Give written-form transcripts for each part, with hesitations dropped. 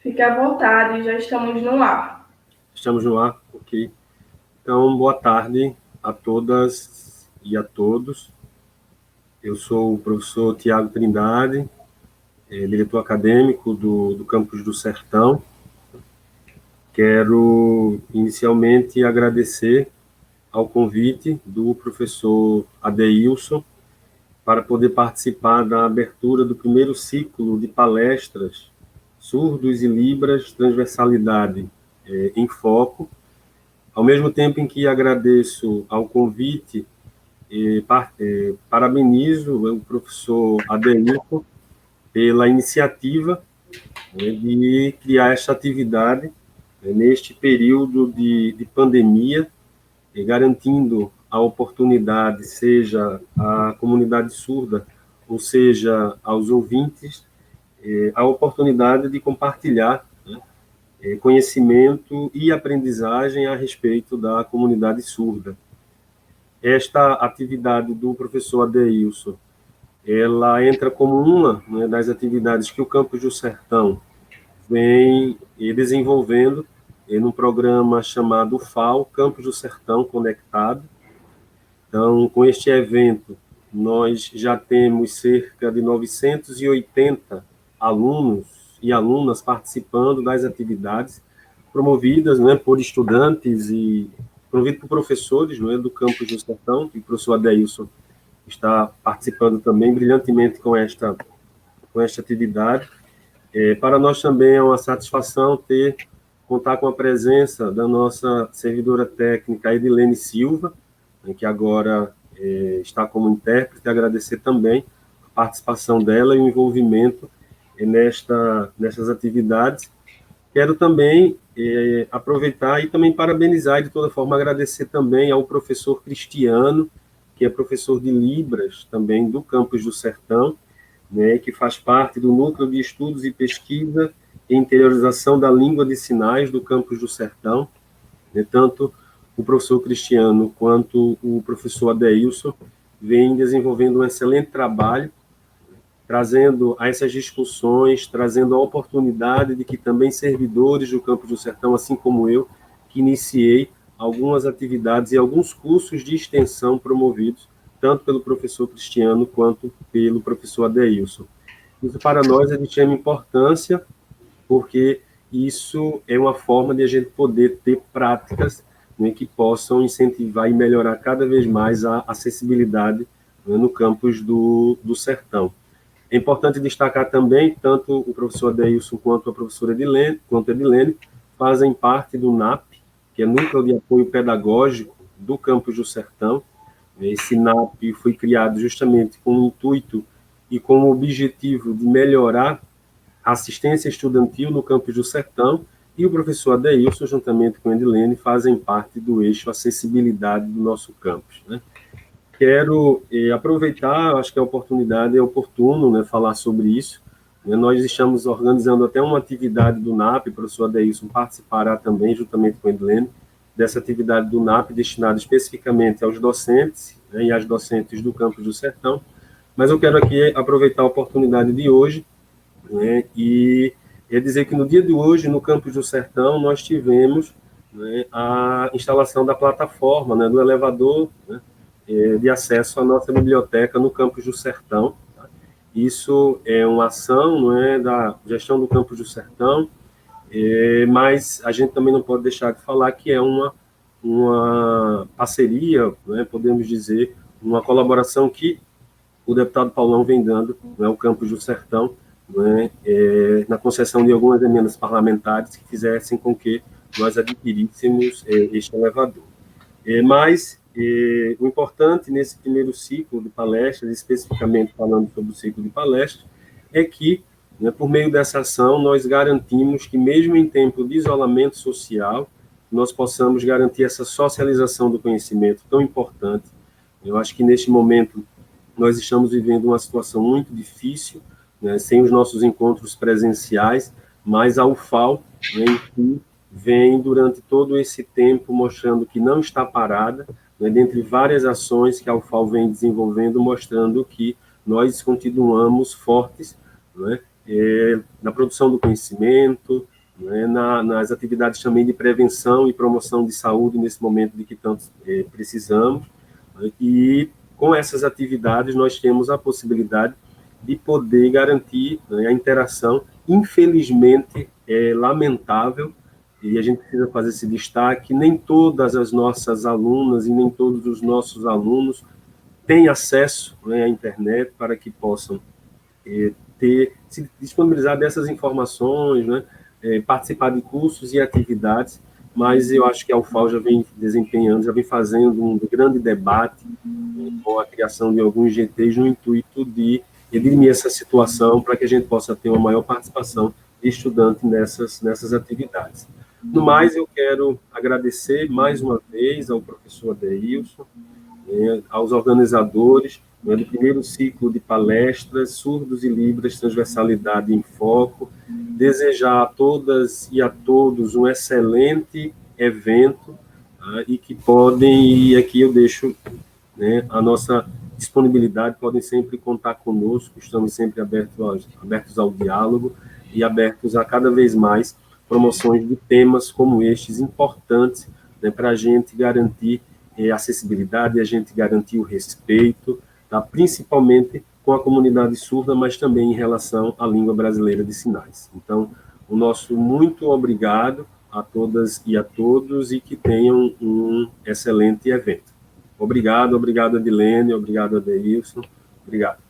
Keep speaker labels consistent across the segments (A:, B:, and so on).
A: Fique à vontade, já estamos no ar.
B: Estamos no ar, ok. Então, boa tarde a todas e a todos. Eu sou o professor Tiago Trindade, diretor acadêmico do Campus do Sertão. Quero inicialmente agradecer ao convite do professor Adeilson para poder participar da abertura do primeiro ciclo de palestras Surdos e Libras, Transversalidade em Foco. Ao mesmo tempo em que agradeço ao convite e parabenizo o professor Adeilson pela iniciativa de criar esta atividade neste período de pandemia, garantindo a oportunidade, seja à comunidade surda, ou seja, aos ouvintes, a oportunidade de compartilhar conhecimento e aprendizagem a respeito da comunidade surda. Esta atividade do professor Adeilson, ela entra como uma, né, das atividades que o Campus do Sertão vem desenvolvendo num programa chamado FAO, Campus do Sertão Conectado. Então, com este evento, nós já temos cerca de 980 alunos e alunas participando das atividades promovidas, né, por estudantes e promovido por professores, né, do Campus do Sertão, e o professor Adeilson está participando também brilhantemente com esta atividade. Para nós também é uma satisfação contar com a presença da nossa servidora técnica, Edilene Silva, que agora está como intérprete, agradecer também a participação dela e o envolvimento nessas atividades. Quero também aproveitar e também parabenizar, e de toda forma agradecer também ao professor Cristiano, que é professor de Libras também do Campus do Sertão, né, que faz parte do Núcleo de Estudos e Pesquisa e Interiorização da Língua de Sinais do Campus do Sertão. Tanto o professor Cristiano quanto o professor Adeilson vêm desenvolvendo um excelente trabalho, trazendo a essas discussões, trazendo a oportunidade de que também servidores do Campus do Sertão, assim como eu, que iniciei algumas atividades e alguns cursos de extensão promovidos, tanto pelo professor Cristiano quanto pelo professor Adeilson. Isso para nós é de extrema importância, porque isso é uma forma de a gente poder ter práticas, né, que possam incentivar e melhorar cada vez mais a acessibilidade, né, no campus do Sertão. É importante destacar também, tanto o professor Adeilson quanto a professora Edilene fazem parte do NAP, que é Núcleo de Apoio Pedagógico do Campus do Sertão. Esse NAP foi criado justamente com o intuito e com o objetivo de melhorar a assistência estudantil no Campus do Sertão, e o professor Adeilson, juntamente com a Edilene, fazem parte do eixo acessibilidade do nosso campus, né? Quero aproveitar, acho que a oportunidade é oportuno, né, falar sobre isso. Nós estamos organizando até uma atividade do NAP, o professor Adeilson participará também, juntamente com a Edilene, dessa atividade do NAP destinada especificamente aos docentes, né, e às docentes do Campus do Sertão. Mas eu quero aqui aproveitar a oportunidade de hoje, né, e dizer que no dia de hoje, no Campus do Sertão, nós tivemos, né, a instalação da plataforma, né, do elevador, né, de acesso à nossa biblioteca no Campus do Sertão. Tá? Isso é uma ação, não é, da gestão do Campus do Sertão, mas a gente também não pode deixar de falar que é uma parceria, né, podemos dizer, uma colaboração que o deputado Paulão vem dando, né, ao Campus do Sertão, né, na concessão de algumas emendas parlamentares que fizessem com que nós adquiríssemos este elevador. Mas o importante nesse primeiro ciclo de palestras, especificamente falando sobre o ciclo de palestras, é que, né, por meio dessa ação, nós garantimos que, mesmo em tempo de isolamento social, nós possamos garantir essa socialização do conhecimento tão importante. Eu acho que, neste momento, nós estamos vivendo uma situação muito difícil, né, sem os nossos encontros presenciais, mas a UFAL, né, em que vem, durante todo esse tempo, mostrando que não está parada, né, dentre várias ações que a UFAL vem desenvolvendo, mostrando que nós continuamos fortes, né, na produção do conhecimento, né, nas atividades também de prevenção e promoção de saúde nesse momento de que tanto precisamos, né, e com essas atividades nós temos a possibilidade de poder garantir, né, a interação. Infelizmente, é lamentável, e a gente precisa fazer esse destaque, nem todas as nossas alunas e nem todos os nossos alunos têm acesso, né, à internet para que possam se disponibilizar dessas informações, né, participar de cursos e atividades, mas eu acho que a UFAL já vem desempenhando, já vem fazendo um grande debate, com a criação de alguns GTs no intuito de dirimir essa situação para que a gente possa ter uma maior participação de estudante nessas atividades. No mais, eu quero agradecer mais uma vez ao professor Adeilson, aos organizadores, do primeiro ciclo de palestras, Surdos e Libras, Transversalidade em Foco, desejar a todas e a todos um excelente evento, tá, e que podem, e aqui eu deixo, né, a nossa disponibilidade, podem sempre contar conosco, estamos sempre abertos ao diálogo e abertos a cada vez mais promoções de temas como estes, importantes, né, para a gente garantir acessibilidade, a gente garantir o respeito, tá, principalmente com a comunidade surda, mas também em relação à língua brasileira de sinais. Então, o nosso muito obrigado a todas e a todos e que tenham um excelente evento. Obrigado, obrigado, Adilene, obrigado, Adeilson, obrigado.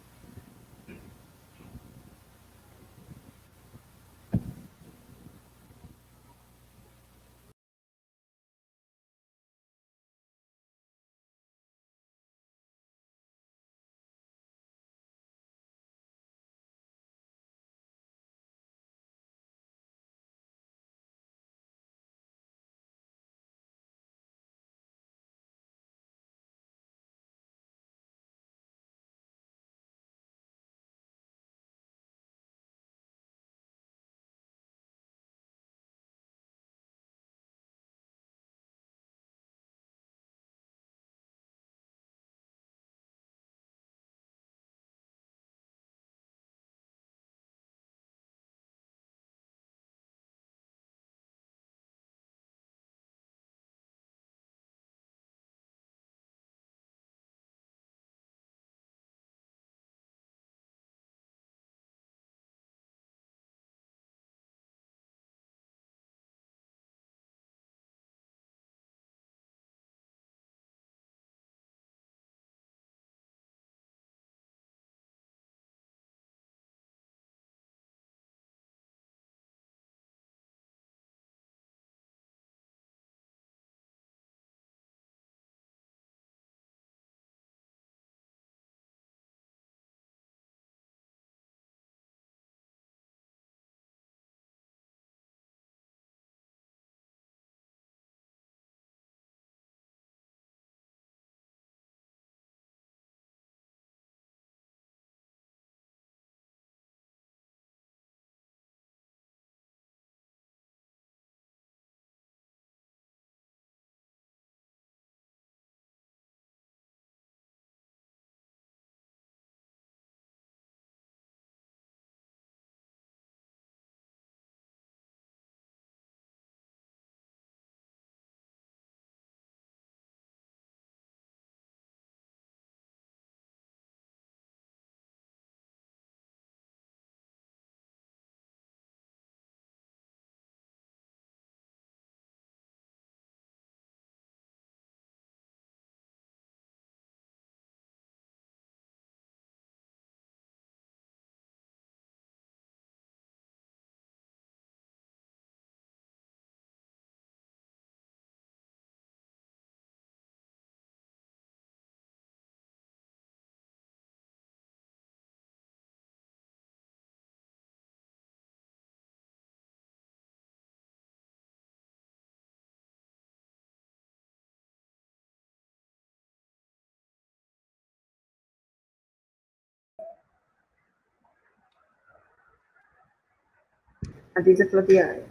C: Avisa Flaviana.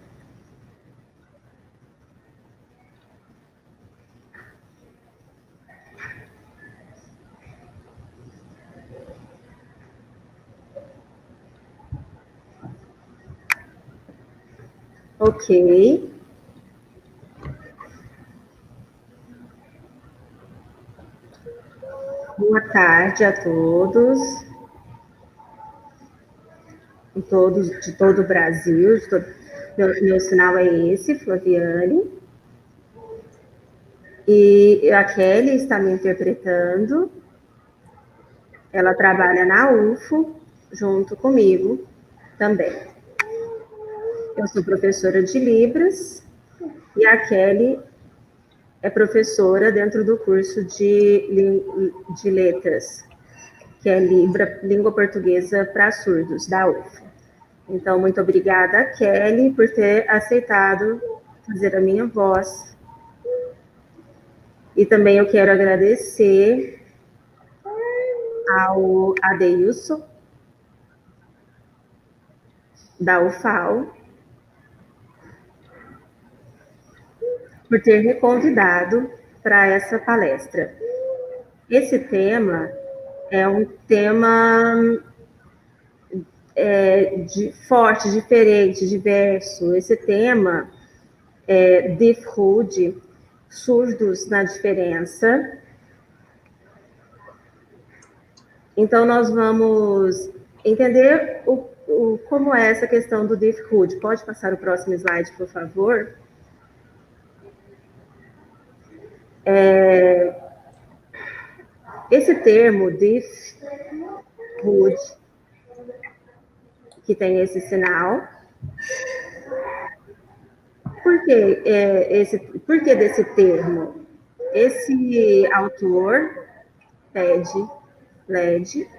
C: Ok. Boa tarde a todos. De todo o Brasil. Meu sinal é esse, Flaviane. E a Kelly está me interpretando. Ela trabalha na UFO, junto comigo também. Eu sou professora de Libras e a Kelly é professora dentro do curso de Letras, que é Língua Portuguesa para Surdos, da UFO. Então, muito obrigada, Kelly, por ter aceitado fazer a minha voz. E também eu quero agradecer ao Adeilson, da UFAL, por ter me convidado para essa palestra. Esse tema é um tema forte, diferente, diverso. Esse tema é Deafhood, surdos na diferença. Então, nós vamos entender como é essa questão do Deafhood. Pode passar o próximo slide, por favor? Esse termo, Deafhood, que tem esse sinal. Por que desse termo? Esse autor, LED,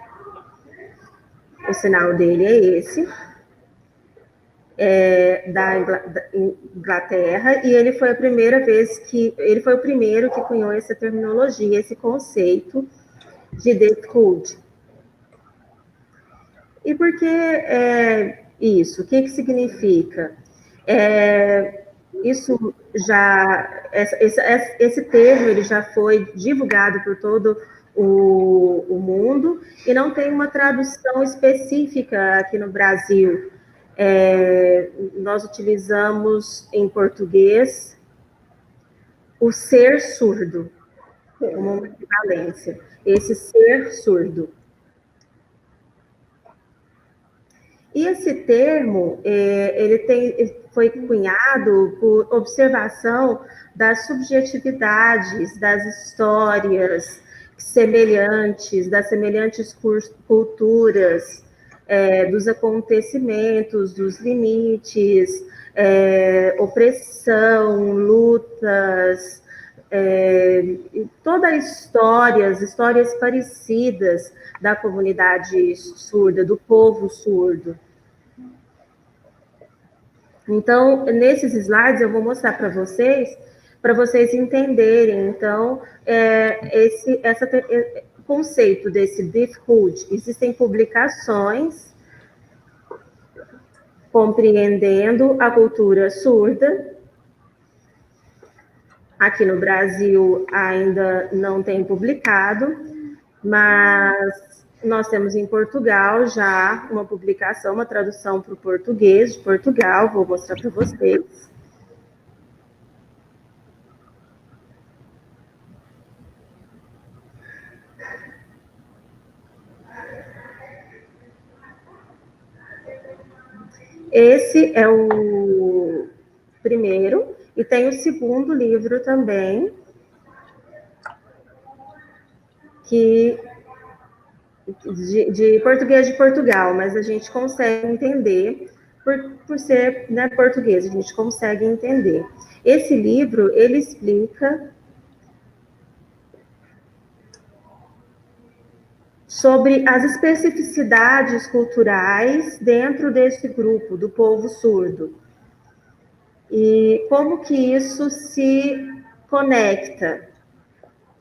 C: o sinal dele é esse, da Inglaterra, e ele foi ele foi o primeiro que cunhou essa terminologia, esse conceito de Deafhood. E por que isso? O que significa? Esse termo ele já foi divulgado por todo o mundo e não tem uma tradução específica aqui no Brasil. Nós utilizamos em português o ser surdo como uma equivalência. Esse ser surdo. E esse termo, foi cunhado por observação das subjetividades, das histórias semelhantes, das semelhantes culturas, dos acontecimentos, dos limites, opressão, lutas, toda a história, as histórias parecidas da comunidade surda, do povo surdo. Então, nesses slides eu vou mostrar para vocês entenderem, então, esse conceito desse Deafhood. Existem publicações compreendendo a cultura surda. Aqui no Brasil ainda não tem publicado, mas nós temos em Portugal já uma publicação, uma tradução para o português de Portugal, vou mostrar para vocês. Esse é o primeiro, e tem o segundo livro também, que de português de Portugal, mas a gente consegue entender, por ser português, a gente consegue entender. Esse livro, ele explica sobre as especificidades culturais dentro desse grupo, do povo surdo. E como que isso se conecta.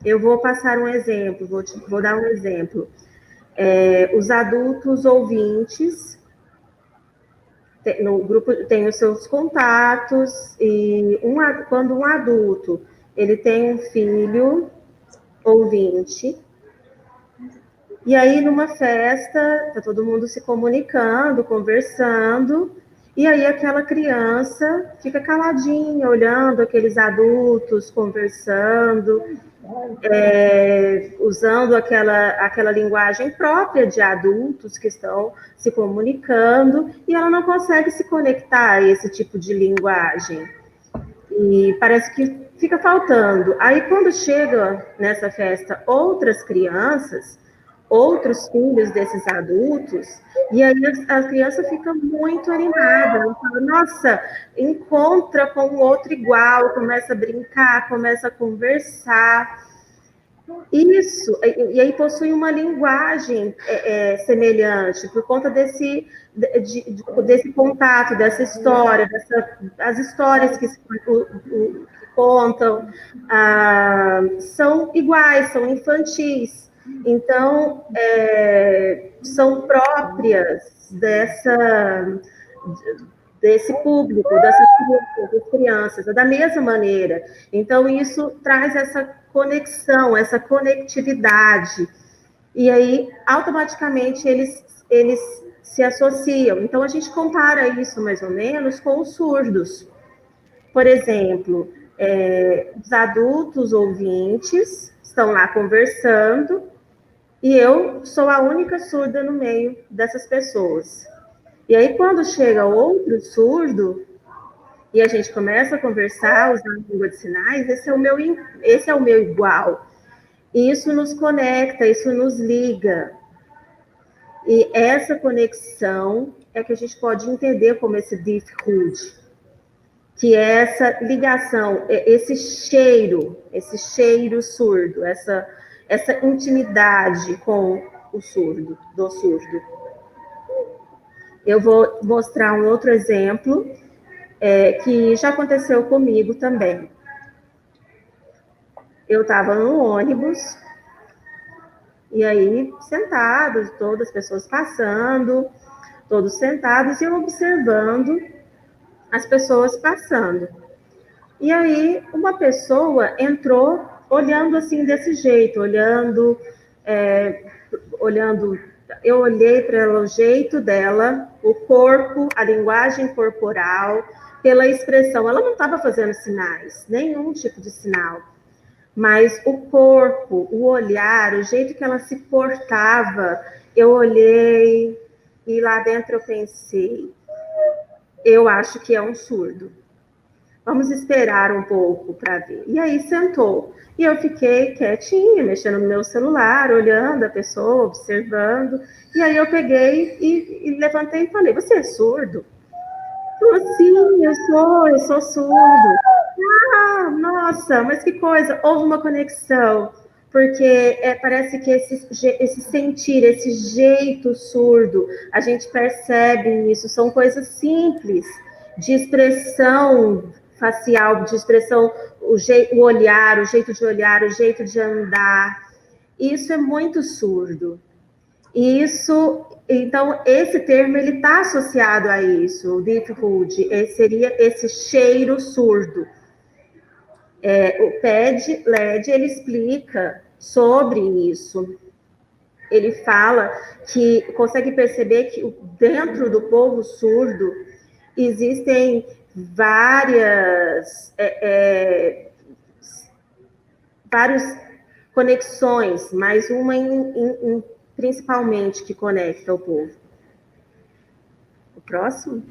C: Eu vou passar um exemplo, vou dar um exemplo. Os adultos ouvintes, no grupo tem os seus contatos, e quando um adulto ele tem um filho ouvinte, e aí numa festa, está todo mundo se comunicando, conversando, E aí aquela criança fica caladinha, olhando aqueles adultos, conversando, usando aquela linguagem própria de adultos que estão se comunicando, e ela não consegue se conectar a esse tipo de linguagem. E parece que fica faltando. Aí, quando chega nessa festa outras crianças, outros filhos desses adultos, e aí a criança fica muito animada. Ela fala, nossa, encontra com um outro igual, começa a brincar, começa a conversar. Isso, e aí possui uma linguagem semelhante, por conta desse contato, dessa história, as histórias que contam são iguais, são infantis, então são próprias desse público, dessas crianças, da mesma maneira. Então, isso traz essa conexão, essa conectividade. E aí, automaticamente, eles se associam. Então, a gente compara isso, mais ou menos, com os surdos. Por exemplo, os adultos ouvintes estão lá conversando e eu sou a única surda no meio dessas pessoas. E aí, quando chega outro surdo, e a gente começa a conversar, usando a língua de sinais, esse é o meu igual. E isso nos conecta, isso nos liga. E essa conexão é que a gente pode entender como esse Deafhood, que é essa ligação, esse cheiro surdo, essa intimidade com o surdo, do surdo. Eu vou mostrar um outro exemplo que já aconteceu comigo também. Eu estava no ônibus, e aí, sentados, todas as pessoas passando, todos sentados, e eu observando as pessoas passando. E aí, uma pessoa entrou olhando assim, desse jeito, olhando, eu olhei para o jeito dela, o corpo, a linguagem corporal, pela expressão. Ela não estava fazendo sinais, nenhum tipo de sinal. Mas o corpo, o olhar, o jeito que ela se portava, eu olhei e lá dentro eu pensei, eu acho que é um surdo. Vamos esperar um pouco para ver. E aí sentou. E eu fiquei quietinha, mexendo no meu celular, olhando a pessoa, observando. E aí eu peguei e levantei e falei, você é surdo? Falou, sim, eu sou surdo. Ah, nossa, mas que coisa, houve uma conexão, porque parece que esse sentir, esse jeito surdo, a gente percebe isso, são coisas simples, de expressão facial, de expressão, o olhar, o jeito de olhar, o jeito de andar, isso é muito surdo. Isso, então, esse termo, ele está associado a isso, o Deafhood, seria esse cheiro surdo. O PED-LED, ele explica sobre isso. Ele fala que consegue perceber que dentro do povo surdo existem várias conexões, mas uma principalmente que conecta o povo. O próximo?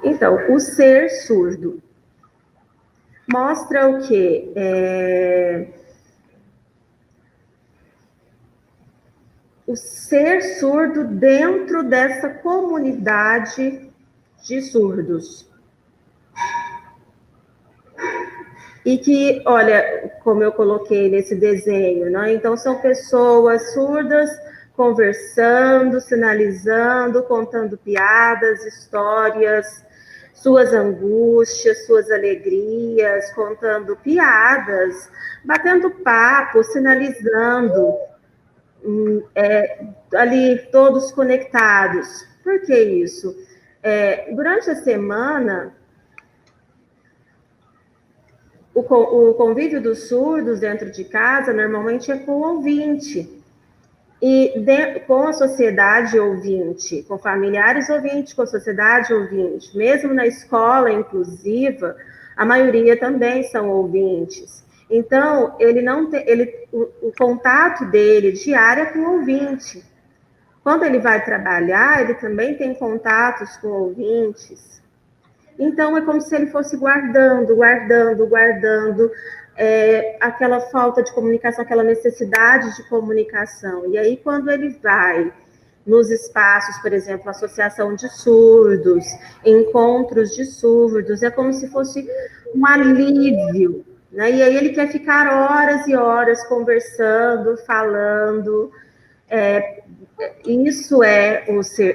C: Então, o ser surdo mostra o quê? O ser surdo dentro dessa comunidade de surdos. E que, olha, como eu coloquei nesse desenho, né? Então, são pessoas surdas conversando, sinalizando, contando piadas, histórias, suas angústias, suas alegrias, contando piadas, batendo papo, sinalizando, ali todos conectados. Por que isso? Durante a semana, O convívio dos surdos dentro de casa normalmente é com o ouvinte. E com a sociedade ouvinte, com familiares ouvintes, com a sociedade ouvinte, mesmo na escola inclusiva, a maioria também são ouvintes. Então, ele não tem, o contato dele diário é com o ouvinte. Quando ele vai trabalhar, ele também tem contatos com ouvintes. Então, é como se ele fosse guardando aquela falta de comunicação, aquela necessidade de comunicação. E aí, quando ele vai nos espaços, por exemplo, associação de surdos, encontros de surdos, é como se fosse um alívio, né? E aí ele quer ficar horas e horas conversando, falando. Isso é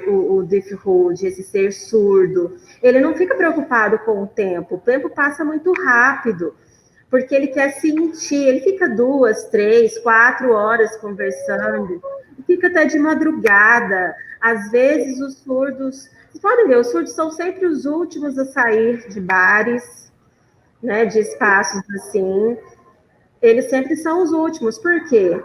C: o deaf-hood, esse ser surdo. Ele não fica preocupado com o tempo passa muito rápido, porque ele quer sentir, ele fica 2, 3, 4 horas conversando, fica até de madrugada. Às vezes os surdos, vocês podem ver, os surdos são sempre os últimos a sair de bares, né, de espaços assim. Eles sempre são os últimos. Por quê?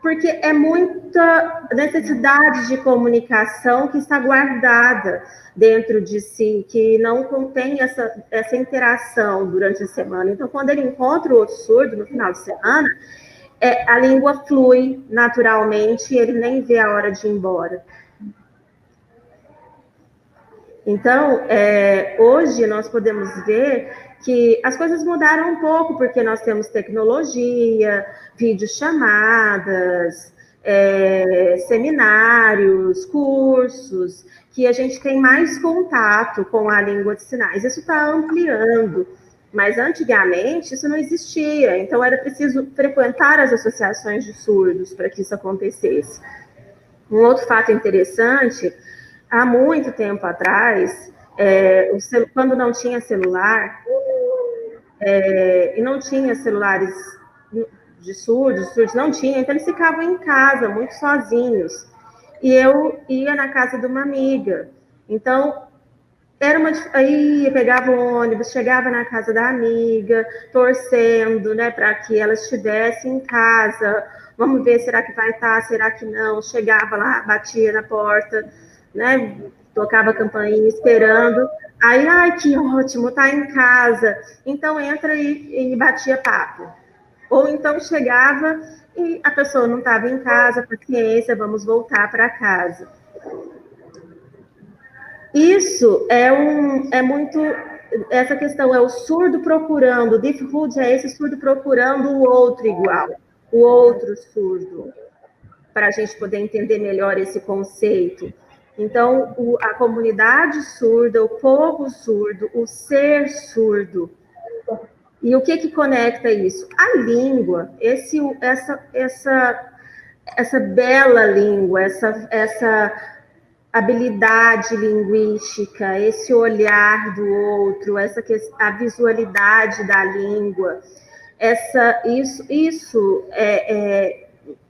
C: Porque é muita necessidade de comunicação que está guardada dentro de si, que não contém essa interação durante a semana. Então, quando ele encontra o outro surdo no final de semana, a língua flui naturalmente e ele nem vê a hora de ir embora. Então, hoje nós podemos ver que as coisas mudaram um pouco, porque nós temos tecnologia, videochamadas, seminários, cursos, que a gente tem mais contato com a língua de sinais. Isso está ampliando, mas antigamente isso não existia, então era preciso frequentar as associações de surdos para que isso acontecesse. Um outro fato interessante, há muito tempo atrás, quando não tinha celular, e não tinha celulares de surdos não tinha, então eles ficavam em casa, muito sozinhos. E eu ia na casa de uma amiga. Então, aí eu pegava o ônibus, chegava na casa da amiga, torcendo, né, para que ela estivesse em casa. Vamos ver, será que vai estar, será que não? Chegava lá, batia na porta, né, tocava a campainha esperando. Aí, ai, que ótimo, tá em casa. Então entra e batia papo. Ou então chegava e a pessoa não estava em casa, paciência, vamos voltar para casa. Isso é muito, essa questão é o surdo procurando, o deaf-hood é esse surdo procurando o outro igual, o outro surdo, para a gente poder entender melhor esse conceito. Então, a comunidade surda, o povo surdo, o ser surdo. E o que conecta isso? A língua, essa bela língua, essa habilidade linguística, esse olhar do outro, a visualidade da língua, isso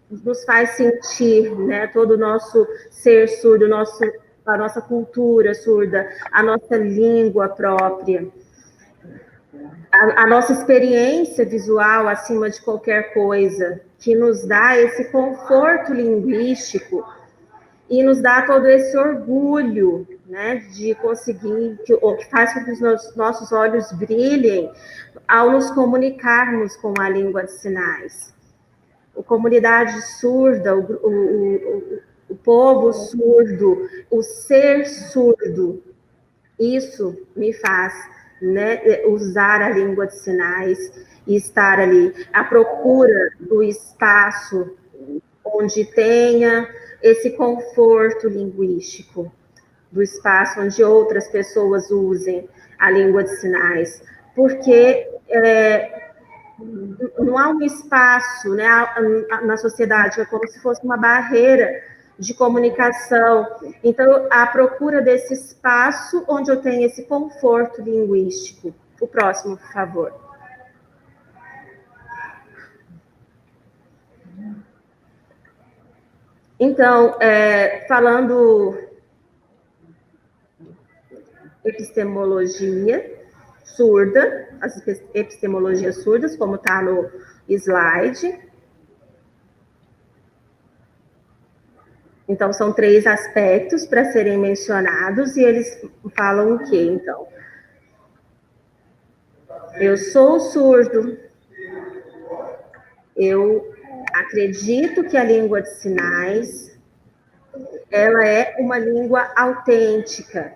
C: nos faz sentir, né, todo o nosso ser surdo, a nossa cultura surda, a nossa língua própria, a nossa experiência visual acima de qualquer coisa, que nos dá esse conforto linguístico e nos dá todo esse orgulho, né, de conseguir, que faz com que os nossos olhos brilhem ao nos comunicarmos com a língua de sinais. A comunidade surda, o povo surdo, o ser surdo, isso me faz, né, usar a língua de sinais e estar ali à procura do espaço onde tenha esse conforto linguístico, do espaço onde outras pessoas usem a língua de sinais, porque não há um espaço, né, na sociedade, é como se fosse uma barreira de comunicação. Então, a procura desse espaço onde eu tenho esse conforto linguístico. O próximo, por favor. Então, falando epistemologia surda, as epistemologias surdas, como está no slide. Então, são 3 aspectos para serem mencionados, e eles falam o quê, então? Eu sou surdo, eu acredito que a língua de sinais, ela é uma língua autêntica.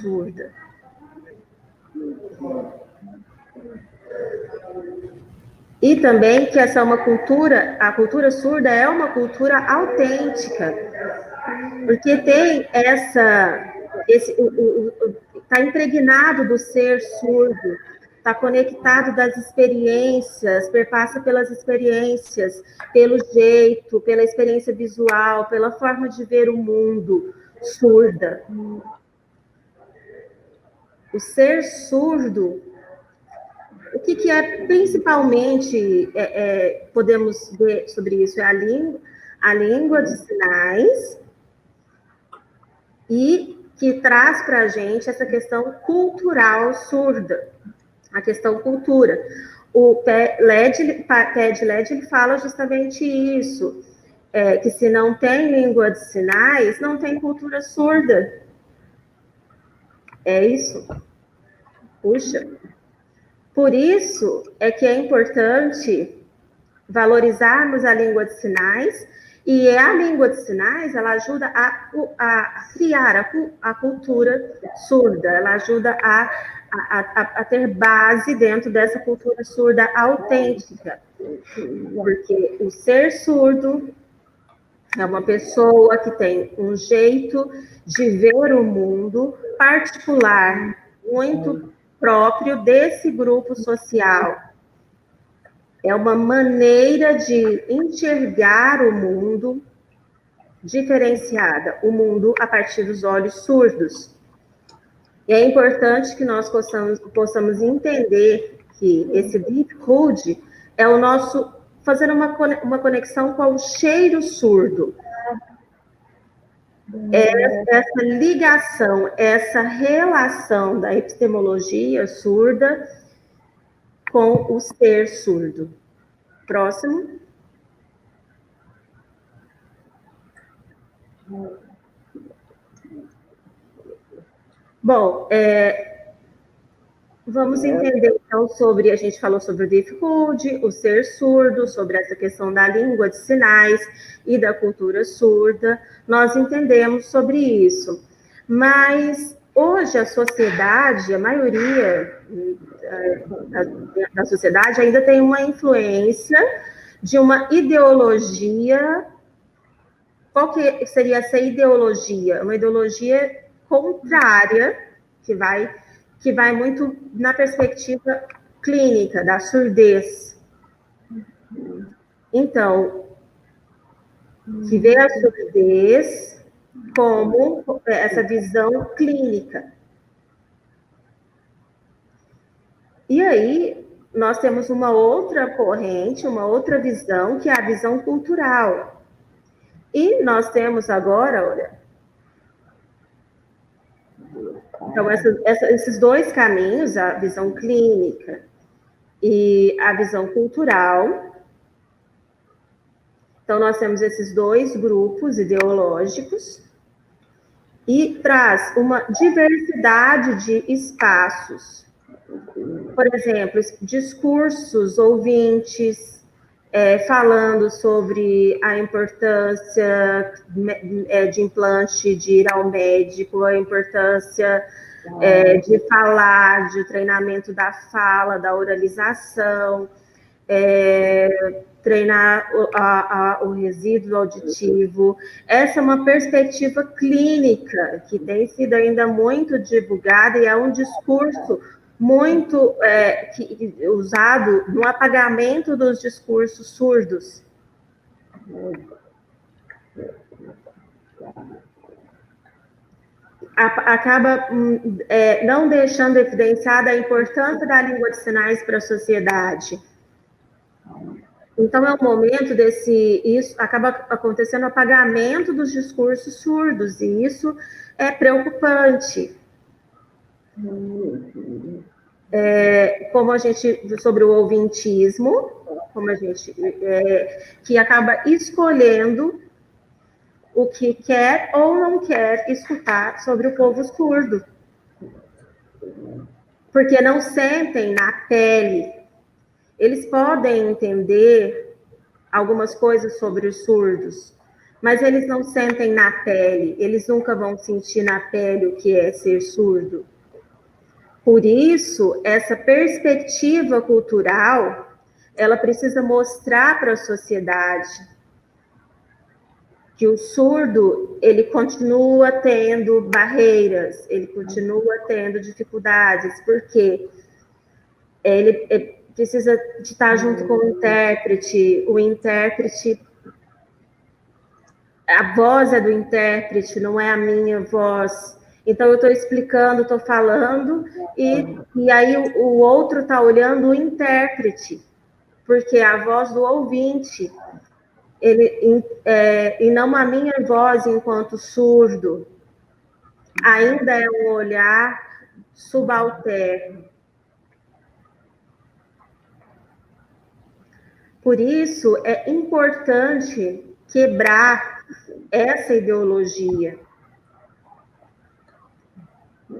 C: Surda. E também que essa é uma cultura, a cultura surda é uma cultura autêntica, porque tem está impregnado do ser surdo, está conectado das experiências, perpassa pelas experiências, pelo jeito, pela experiência visual, pela forma de ver o mundo surda. O ser surdo, o que é principalmente, podemos ver sobre isso, é a língua de sinais, e que traz para a gente essa questão cultural surda, a questão cultura. O PED-LED ele fala justamente isso, que se não tem língua de sinais, não tem cultura surda. É isso? Puxa. Por isso é que é importante valorizarmos a língua de sinais, e a língua de sinais, ela ajuda a criar a cultura surda, ela ajuda a ter base dentro dessa cultura surda autêntica, porque o ser surdo é uma pessoa que tem um jeito de ver o mundo particular, muito próprio desse grupo social. É uma maneira de enxergar o mundo diferenciada, o mundo a partir dos olhos surdos. E é importante que nós possamos entender que esse deep hood é o nosso, fazer uma conexão com o cheiro surdo. Essa ligação, essa relação da epistemologia surda com o ser surdo. Próximo. Bom, vamos entender, então, a gente falou sobre o deaf-hood, o ser surdo, sobre essa questão da língua de sinais e da cultura surda, nós entendemos sobre isso. Mas, hoje, a sociedade, a maioria da sociedade ainda tem uma influência de uma ideologia. Qual que seria essa ideologia? Uma ideologia contrária, que vai muito na perspectiva clínica, da surdez. Então, que vê a surdez como essa visão clínica. E aí, nós temos uma outra corrente, uma outra visão, que é a visão cultural. E nós temos agora, olha, então, esses 2 caminhos, a visão clínica e a visão cultural. Então, nós temos esses 2 grupos ideológicos, e traz uma diversidade de espaços. Por exemplo, discursos ouvintes, falando sobre a importância de implante, de ir ao médico, a importância de falar, de treinamento da fala, da oralização, treinar o resíduo auditivo. Essa é uma perspectiva clínica que tem sido ainda muito divulgada, e é um discurso muito usado no apagamento dos discursos surdos. Acaba não deixando evidenciada a importância da língua de sinais para a sociedade. Então, é um momento isso acaba acontecendo apagamento dos discursos surdos, e isso é preocupante. Como a gente, sobre o ouvintismo, como a gente, que acaba escolhendo o que quer ou não quer escutar sobre o povo surdo. Porque não sentem na pele. Eles podem entender algumas coisas sobre os surdos, mas eles não sentem na pele, eles nunca vão sentir na pele o que é ser surdo. Por isso, essa perspectiva cultural, ela precisa mostrar para a sociedade que o surdo, ele continua tendo barreiras, ele continua tendo dificuldades, porque ele precisa de estar junto com o intérprete, a voz é do intérprete, não é a minha voz. Então, eu estou explicando, estou falando, e aí o outro está olhando o intérprete, porque é a voz do ouvinte, e não a minha voz enquanto surdo, ainda é um olhar subalterno. Por isso, é importante quebrar essa ideologia.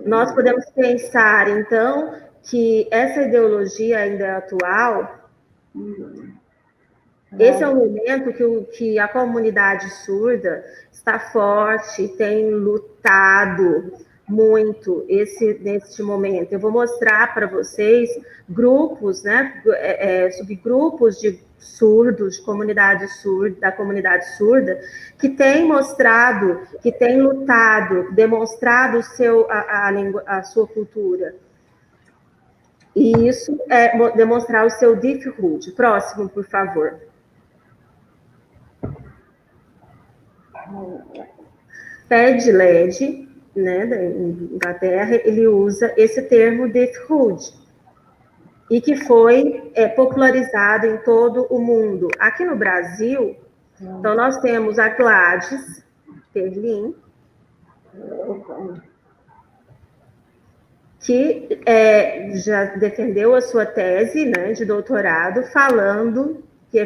C: Nós podemos pensar, então, que essa ideologia ainda é atual. Esse é o momento que a comunidade surda está forte, tem lutado muito neste momento. Eu vou mostrar para vocês grupos, né, subgrupos de surdos, da comunidade surda, que têm mostrado, que têm lutado, demonstrado a sua cultura. E isso é demonstrar o seu difficulty. Próximo, por favor. Ted Led, né, da Inglaterra, ele usa esse termo difficulty, e que foi popularizado em todo o mundo. Aqui no Brasil, então nós temos a Gladys Perlin, que já defendeu a sua tese, né, de doutorado, falando que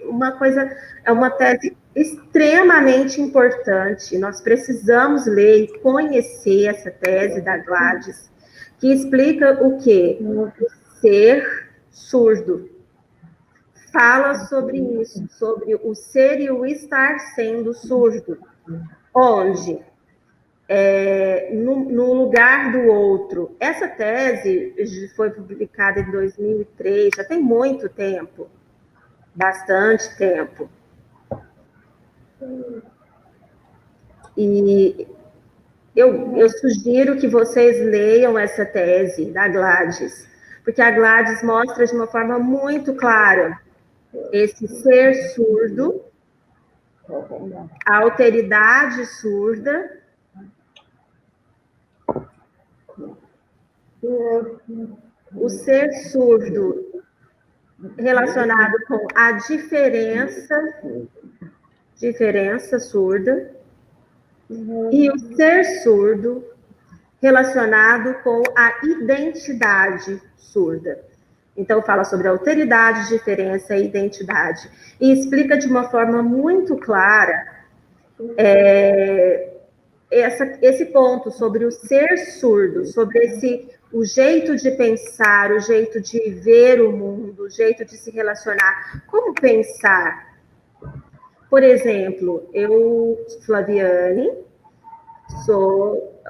C: uma tese extremamente importante. Nós precisamos ler e conhecer essa tese da Gladys, que explica o quê? O ser surdo. Fala sobre isso, sobre o ser e o estar sendo surdo. Onde? No lugar do outro. Essa tese foi publicada em 2003, já tem muito tempo, bastante tempo. E eu sugiro que vocês leiam essa tese da Gladys, porque a Gladys mostra de uma forma muito clara esse ser surdo, a alteridade surda, o ser surdo relacionado com a diferença surda, e o ser surdo relacionado com a identidade surda. Então, fala sobre alteridade, diferença e identidade. E explica de uma forma muito clara esse ponto sobre o ser surdo, sobre o jeito de pensar, o jeito de ver o mundo, o jeito de se relacionar. Como pensar? Por exemplo, eu, Flaviane, sou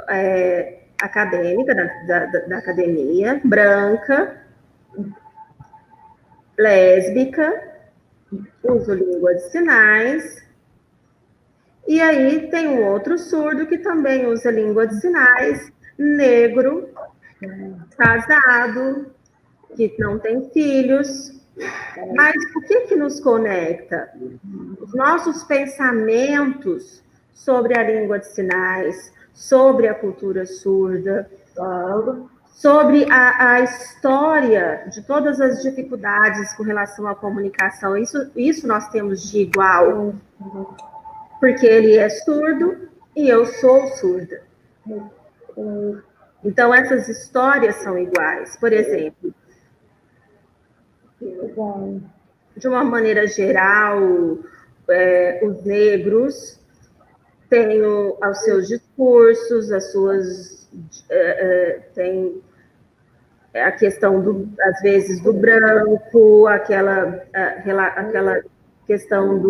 C: acadêmica da academia, branca, lésbica, uso língua de sinais, e aí tem um outro surdo que também usa língua de sinais, negro, casado, que não tem filhos. Mas o que nos conecta? Os nossos pensamentos sobre a língua de sinais, sobre a cultura surda, sobre a história de todas as dificuldades com relação à comunicação. Isso nós temos de igual, porque ele é surdo e eu sou surda. Então, essas histórias são iguais. Por exemplo, de uma maneira geral, os negros têm os seus discursos, as suas... tem a questão, às vezes, do branco, aquela questão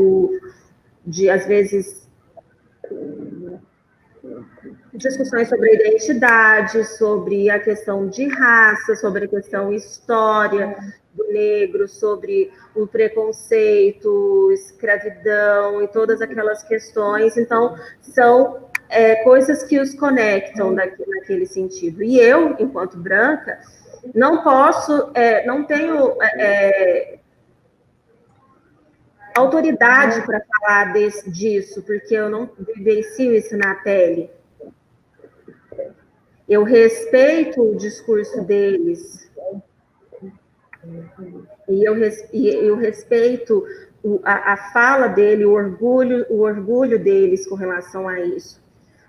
C: de, às vezes, discussões sobre a identidade, sobre a questão de raça, sobre a questão história do negro, sobre o preconceito, escravidão e todas aquelas questões. Então, são coisas que os conectam naquele sentido. E eu, enquanto branca, não posso, não tenho autoridade para falar disso, porque eu não vivencio isso na pele. Eu respeito o discurso deles. E eu respeito a fala dele, o orgulho deles com relação a isso.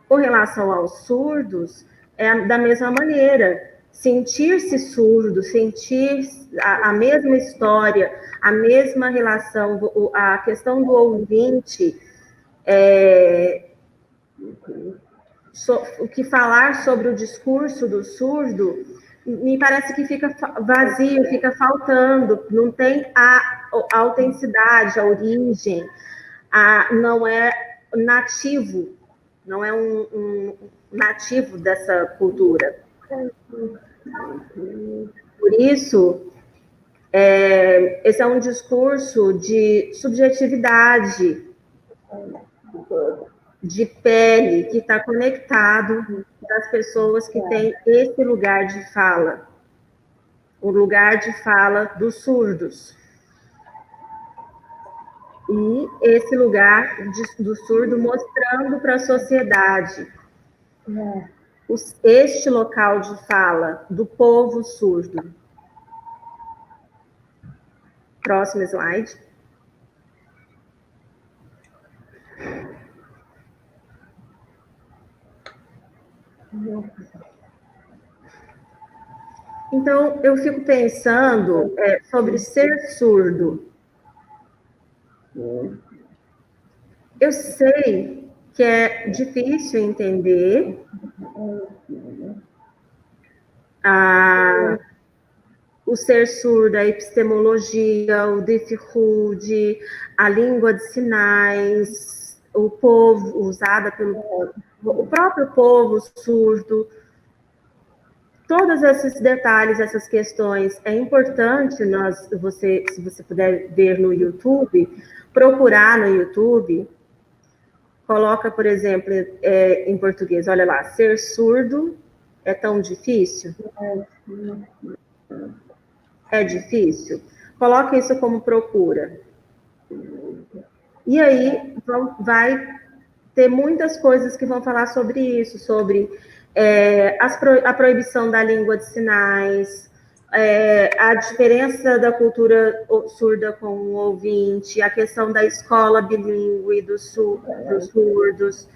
C: Com relação aos surdos, é da mesma maneira. Sentir-se surdo, sentir a mesma história, a mesma relação, a questão do ouvinte, o que falar sobre o discurso do surdo, me parece que fica vazio, fica faltando, não tem a autenticidade, a origem, não é nativo, não é um nativo dessa cultura. Por isso, esse é um discurso de subjetividade, de pele, que está conectado das pessoas que têm esse lugar de fala, o lugar de fala dos surdos. E esse lugar do surdo mostrando para a sociedade este local de fala do povo surdo. Próximo slide. Então, eu fico pensando sobre ser surdo. Eu sei que é difícil entender o ser surdo, a epistemologia, o Diffie-Hellman, a língua de sinais, o povo usada pelo o próprio povo surdo. Todos esses detalhes, essas questões, é importante se você puder ver no YouTube, procurar no YouTube, coloca, por exemplo, em português, olha lá, ser surdo é tão difícil? É difícil? Coloca isso como procura. E aí vai ter muitas coisas que vão falar sobre isso, sobre a proibição da língua de sinais, a diferença da cultura surda com o ouvinte, a questão da escola bilíngue dos surdos.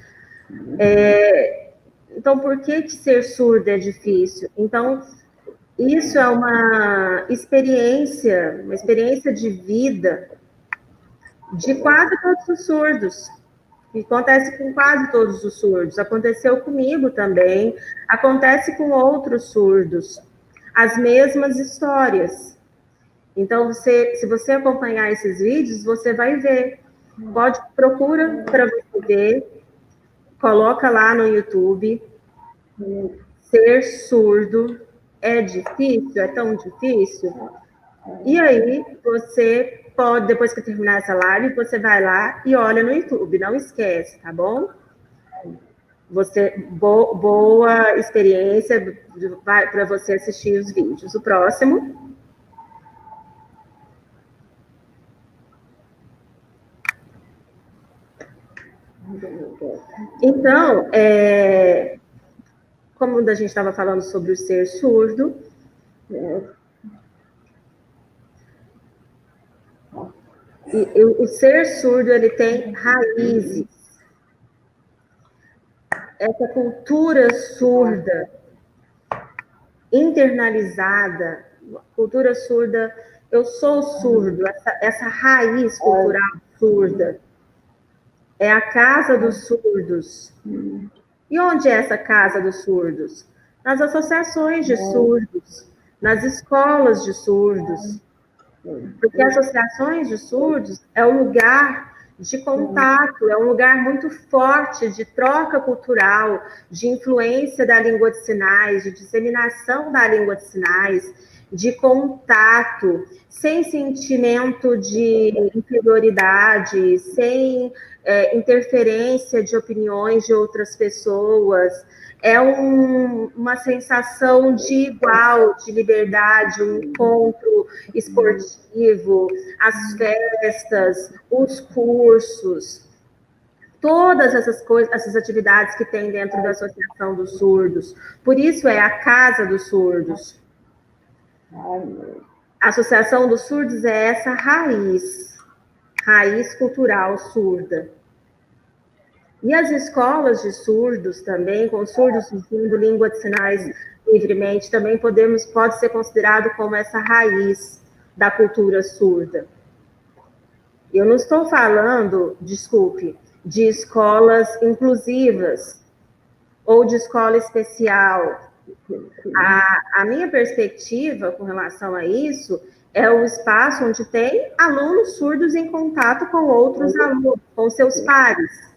C: Então, por que ser surdo é difícil? Então, isso é uma experiência de vida de quase todos os surdos. Acontece com quase todos os surdos. Aconteceu comigo também. Acontece com outros surdos. As mesmas histórias. Então, se você acompanhar esses vídeos, você vai ver. Procura para você ver. Coloca lá no YouTube. Ser surdo é difícil? É tão difícil? E aí, você pode, depois que terminar essa live, você vai lá e olha no YouTube, não esquece, tá bom? Boa experiência para você assistir os vídeos. O próximo. Então, como a gente estava falando sobre o ser surdo, e o ser surdo, ele tem raízes. Essa cultura surda, internalizada, cultura surda, eu sou surdo, essa raiz cultural surda, é a casa dos surdos. E onde é essa casa dos surdos? Nas associações de surdos, nas escolas de surdos. Porque associações de surdos é um lugar de contato, é um lugar muito forte de troca cultural, de influência da língua de sinais, de disseminação da língua de sinais, de contato, sem sentimento de inferioridade, sem interferência de opiniões de outras pessoas. É uma sensação de igual, de liberdade, um encontro esportivo, as festas, os cursos, todas essas coisas, essas atividades que tem dentro da Associação dos Surdos. Por isso é a Casa dos Surdos. A Associação dos Surdos é essa raiz cultural surda. E as escolas de surdos também, com surdos usando língua de sinais livremente, também pode ser considerado como essa raiz da cultura surda. Eu não estou falando, desculpe, de escolas inclusivas ou de escola especial. A minha perspectiva com relação a isso é o espaço onde tem alunos surdos em contato com outros alunos, com seus pares,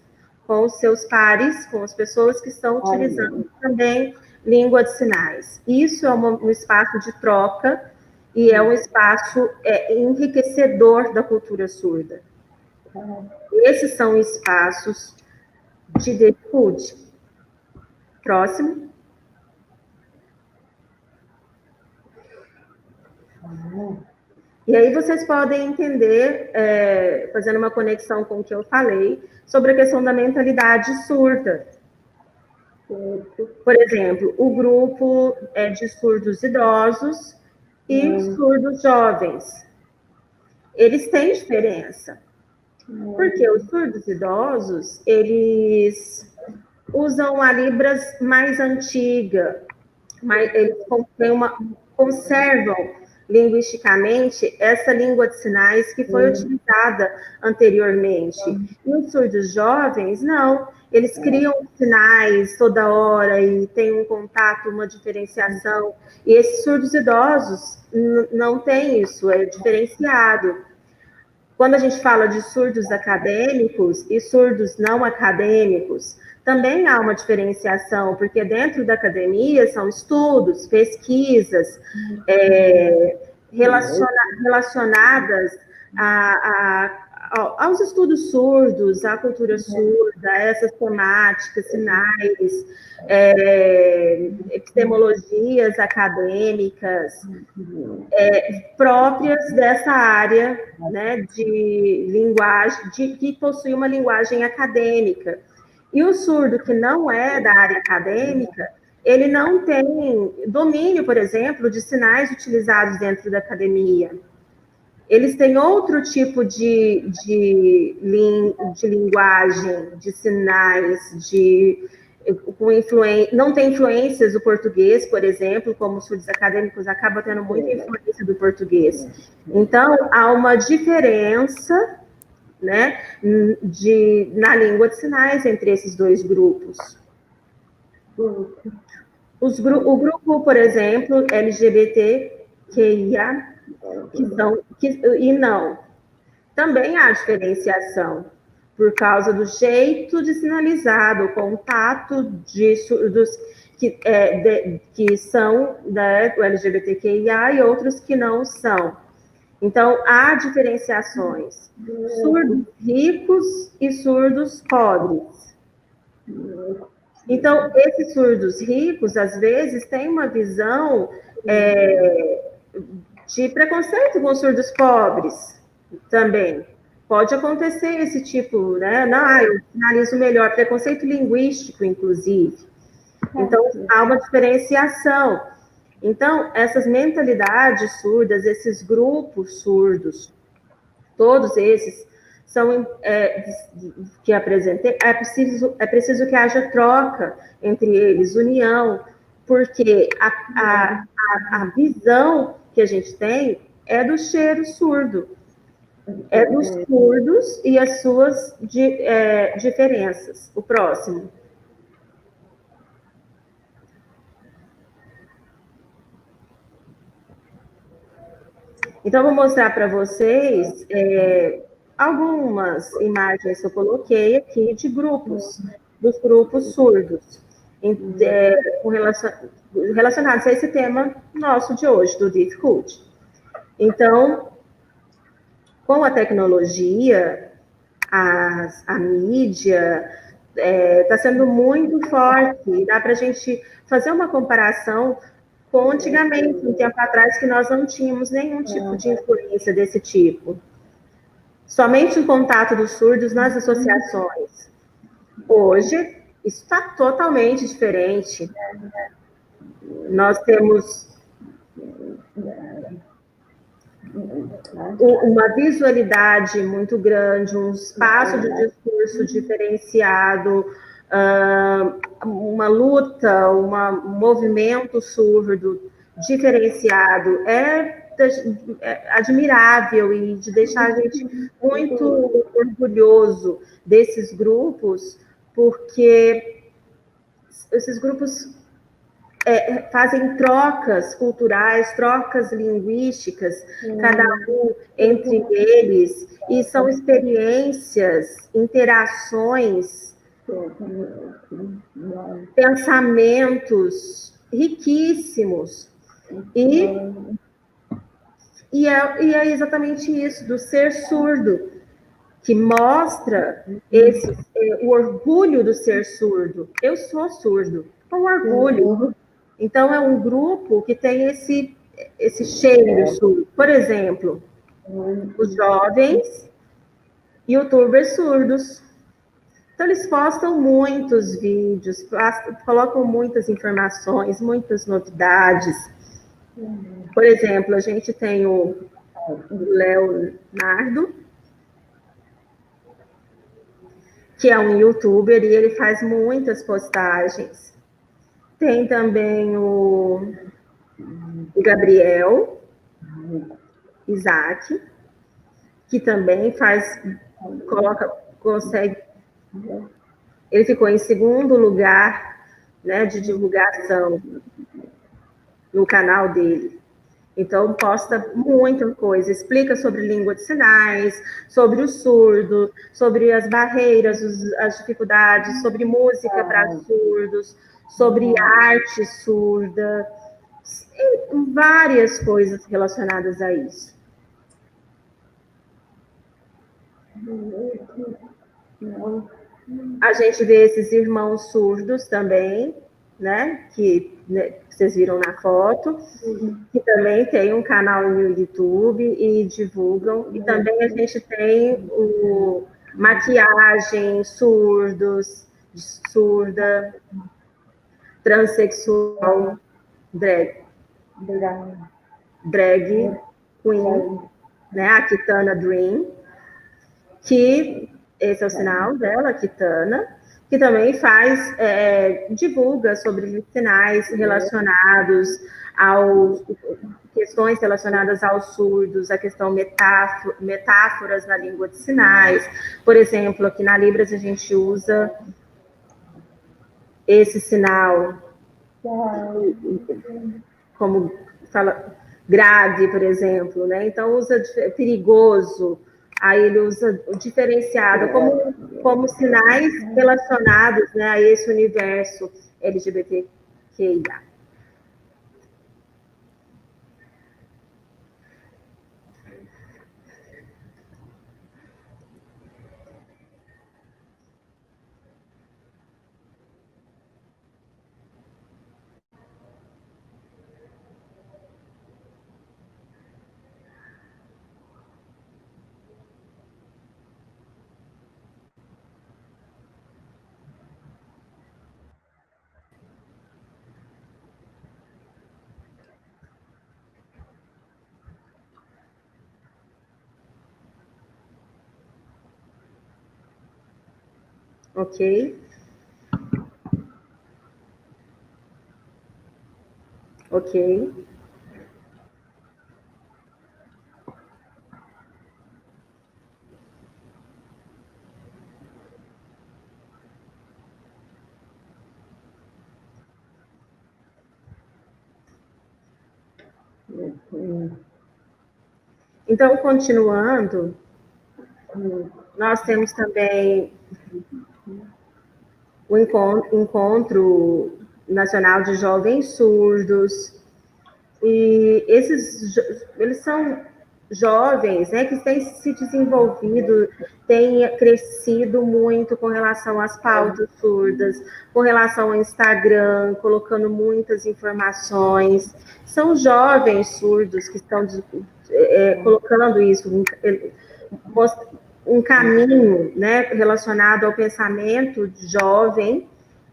C: com as pessoas que estão utilizando também língua de sinais. Isso é um espaço de troca e é um espaço enriquecedor da cultura surda. Esses são espaços de disputa. Próximo. E aí vocês podem entender, fazendo uma conexão com o que eu falei, sobre a questão da mentalidade surda. Por exemplo, o grupo é de surdos idosos e surdos jovens. Eles têm diferença. Porque os surdos idosos, eles usam a Libras mais antiga, mas eles conservam linguisticamente essa língua de sinais que foi utilizada anteriormente. E os surdos jovens, não. Eles criam sinais toda hora e tem um contato, uma diferenciação. E esses surdos idosos não têm isso, é diferenciado. Quando a gente fala de surdos acadêmicos e surdos não acadêmicos, também há uma diferenciação, porque dentro da academia são estudos, pesquisas relacionadas aos estudos surdos, à cultura surda, a essas temáticas, sinais, epistemologias acadêmicas próprias dessa área, né, de linguagem, que possui uma linguagem acadêmica. E o surdo que não é da área acadêmica, ele não tem domínio, por exemplo, de sinais utilizados dentro da academia. Eles têm outro tipo de linguagem, de sinais, não tem influências do português, por exemplo, como os surdos acadêmicos acabam tendo muita influência do português. Então, há uma diferença, né, na língua de sinais entre esses dois grupos. O grupo, por exemplo, LGBTQIA, e não. Também há diferenciação, por causa do jeito de sinalizar, do contato de surdos que são do LGBTQIA e outros que não são. Então, há diferenciações. Surdos ricos e surdos pobres. Então, esses surdos ricos, às vezes, têm uma visão de preconceito com os surdos pobres também. Pode acontecer esse tipo, né? Não, eu sinalizo melhor, preconceito linguístico, inclusive. Então, há uma diferenciação. Então, essas mentalidades surdas, esses grupos surdos, todos esses são que apresentei, é preciso que haja troca entre eles, união, porque a visão que a gente tem é do cheiro surdo, é dos surdos e as suas diferenças. O próximo. Então, vou mostrar para vocês algumas imagens que eu coloquei aqui de grupos, dos grupos surdos, relacionados a esse tema nosso de hoje, do Difficult. Então, com a tecnologia, a mídia está sendo muito forte, dá para a gente fazer uma comparação com antigamente, um tempo atrás, que nós não tínhamos nenhum tipo de influência desse tipo. Somente o contato dos surdos nas associações. Hoje, isso está totalmente diferente. Nós temos uma visualidade muito grande, um espaço de discurso diferenciado, uma luta, um movimento surdo diferenciado. É admirável e de deixar a gente muito orgulhoso desses grupos, porque esses grupos fazem trocas culturais, trocas linguísticas, cada um entre eles, e são experiências, interações, pensamentos riquíssimos. E é exatamente isso, do ser surdo, que mostra o orgulho do ser surdo. Eu sou surdo, com orgulho. Então, é um grupo que tem esse cheiro surdo. Por exemplo, os jovens youtubers surdos. Então, eles postam muitos vídeos, colocam muitas informações, muitas novidades. Por exemplo, a gente tem o Leonardo, que é um youtuber, e ele faz muitas postagens. Tem também o Gabriel Isaac, que também consegue. Ele ficou em segundo lugar, né, de divulgação no canal dele. Então, posta muita coisa, explica sobre língua de sinais, sobre o surdo, sobre as barreiras, as dificuldades, sobre música para surdos, sobre arte surda, várias coisas relacionadas a isso. A gente vê esses irmãos surdos também, né, que vocês viram na foto, que também tem um canal no YouTube e divulgam. E também a gente tem o maquiagem, surdos, surda, transexual, drag queen, né, a Kitana Dream, que esse é o sinal dela, Kitana, que também divulga sobre sinais relacionados questões relacionadas aos surdos, a questão metáforas na língua de sinais. Por exemplo, aqui na Libras a gente usa esse sinal como fala grave, por exemplo, né? Então usa perigoso. Aí ele usa o diferenciado como sinais relacionados, né, a esse universo LGBTQIA. Ok? Ok. Então, continuando, nós temos também o Encontro Nacional de Jovens Surdos, e eles são jovens, né, que têm se desenvolvido, têm crescido muito com relação às pautas surdas, com relação ao Instagram, colocando muitas informações. São jovens surdos que estão colocando isso, um caminho, né, relacionado ao pensamento jovem,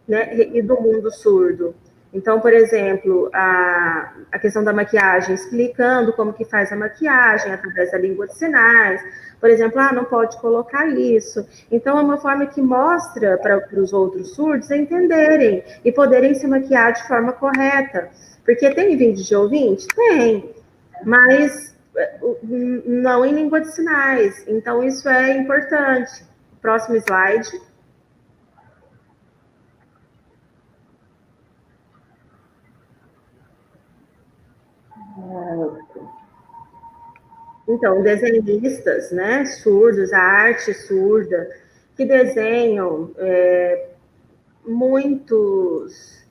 C: né, e do mundo surdo. Então, por exemplo, a questão da maquiagem, explicando como que faz a maquiagem através da língua de sinais. Por exemplo, não pode colocar isso. Então, é uma forma que mostra para os outros surdos entenderem e poderem se maquiar de forma correta. Porque tem vídeo de ouvinte? Tem, mas não em língua de sinais. Então, isso é importante. Próximo slide. Então, desenhistas, né, surdos, a arte surda, que desenham, muitos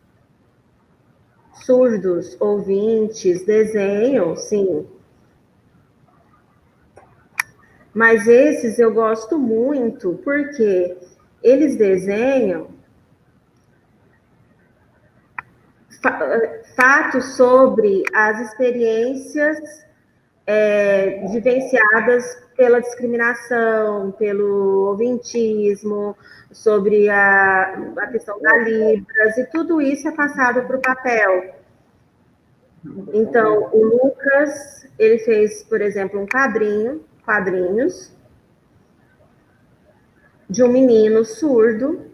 C: surdos ouvintes desenham, sim. Mas esses eu gosto muito, porque eles desenham fatos sobre as experiências vivenciadas pela discriminação, pelo ouvintismo, sobre a questão da Libras, e tudo isso é passado para o papel. Então, o Lucas, ele fez, por exemplo, quadrinhos, de um menino surdo,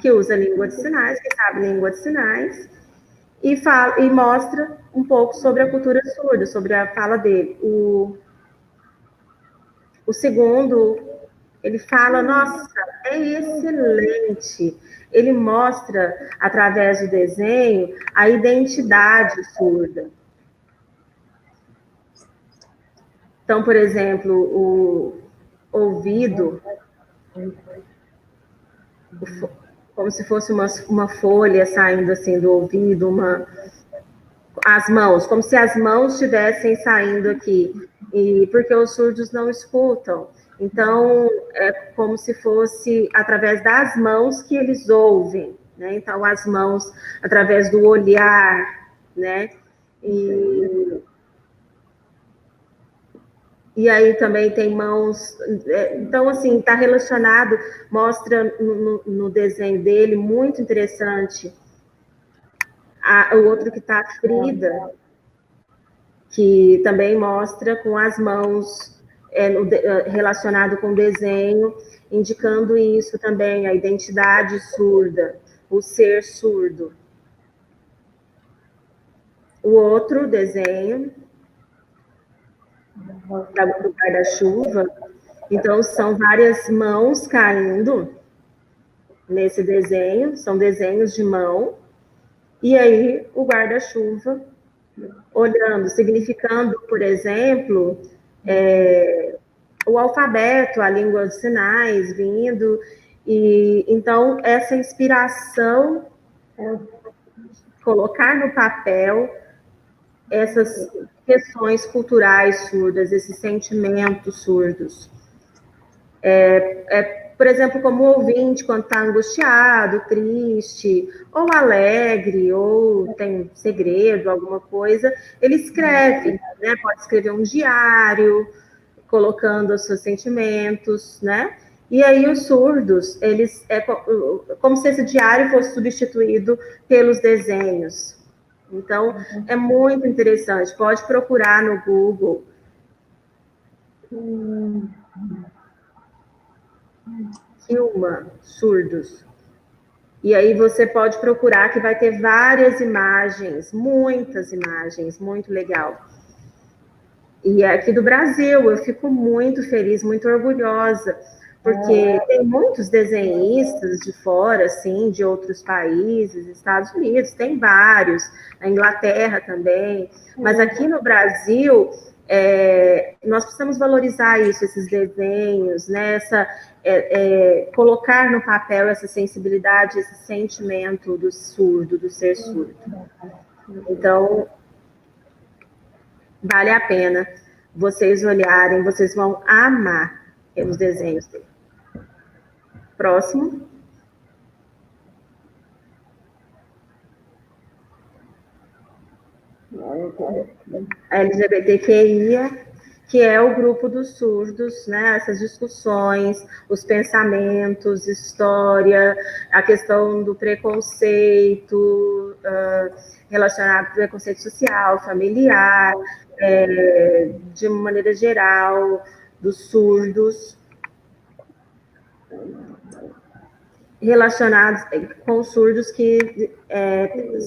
C: que usa língua de sinais, que sabe língua de sinais, e mostra um pouco sobre a cultura surda, sobre a fala dele. O segundo, ele fala, nossa, é excelente. Ele mostra, através do desenho, a identidade surda. Então, por exemplo, o ouvido, como se fosse uma folha saindo assim do ouvido, as mãos, como se as mãos estivessem saindo aqui, e porque os surdos não escutam. Então, é como se fosse através das mãos que eles ouvem, né? Então, as mãos através do olhar, né? E aí também tem mãos. Então, assim, está relacionado, mostra no desenho dele, muito interessante. O outro que está Frida, que também mostra com as mãos, relacionado com o desenho, indicando isso também, a identidade surda, o ser surdo. O outro desenho, do guarda-chuva, então são várias mãos caindo nesse desenho, são desenhos de mão, e aí o guarda-chuva olhando, significando, por exemplo, o alfabeto, a língua de sinais vindo, e então essa inspiração, colocar no papel essas questões culturais surdas, esses sentimentos surdos. Por exemplo, como ouvinte, quando está angustiado, triste, ou alegre, ou tem segredo, alguma coisa, ele escreve, né? Pode escrever um diário, colocando os seus sentimentos, né? E aí os surdos, eles como se esse diário fosse substituído pelos desenhos. Então, é muito interessante. Pode procurar no Google. Kilma Surdos. E aí você pode procurar, que vai ter várias imagens, muitas imagens, muito legal. E é aqui do Brasil, eu fico muito feliz, muito orgulhosa, porque tem muitos desenhistas de fora, assim, de outros países, Estados Unidos, tem vários, na Inglaterra também, mas aqui no Brasil, nós precisamos valorizar isso, esses desenhos, né, colocar no papel essa sensibilidade, esse sentimento do surdo, do ser surdo. Então, vale a pena vocês olharem, vocês vão amar os desenhos dele. Próximo. LGBTQIA, que é o grupo dos surdos, né? Essas discussões, os pensamentos, história, a questão do preconceito, relacionado ao preconceito social, familiar, de uma maneira geral, dos surdos, relacionados com surdos que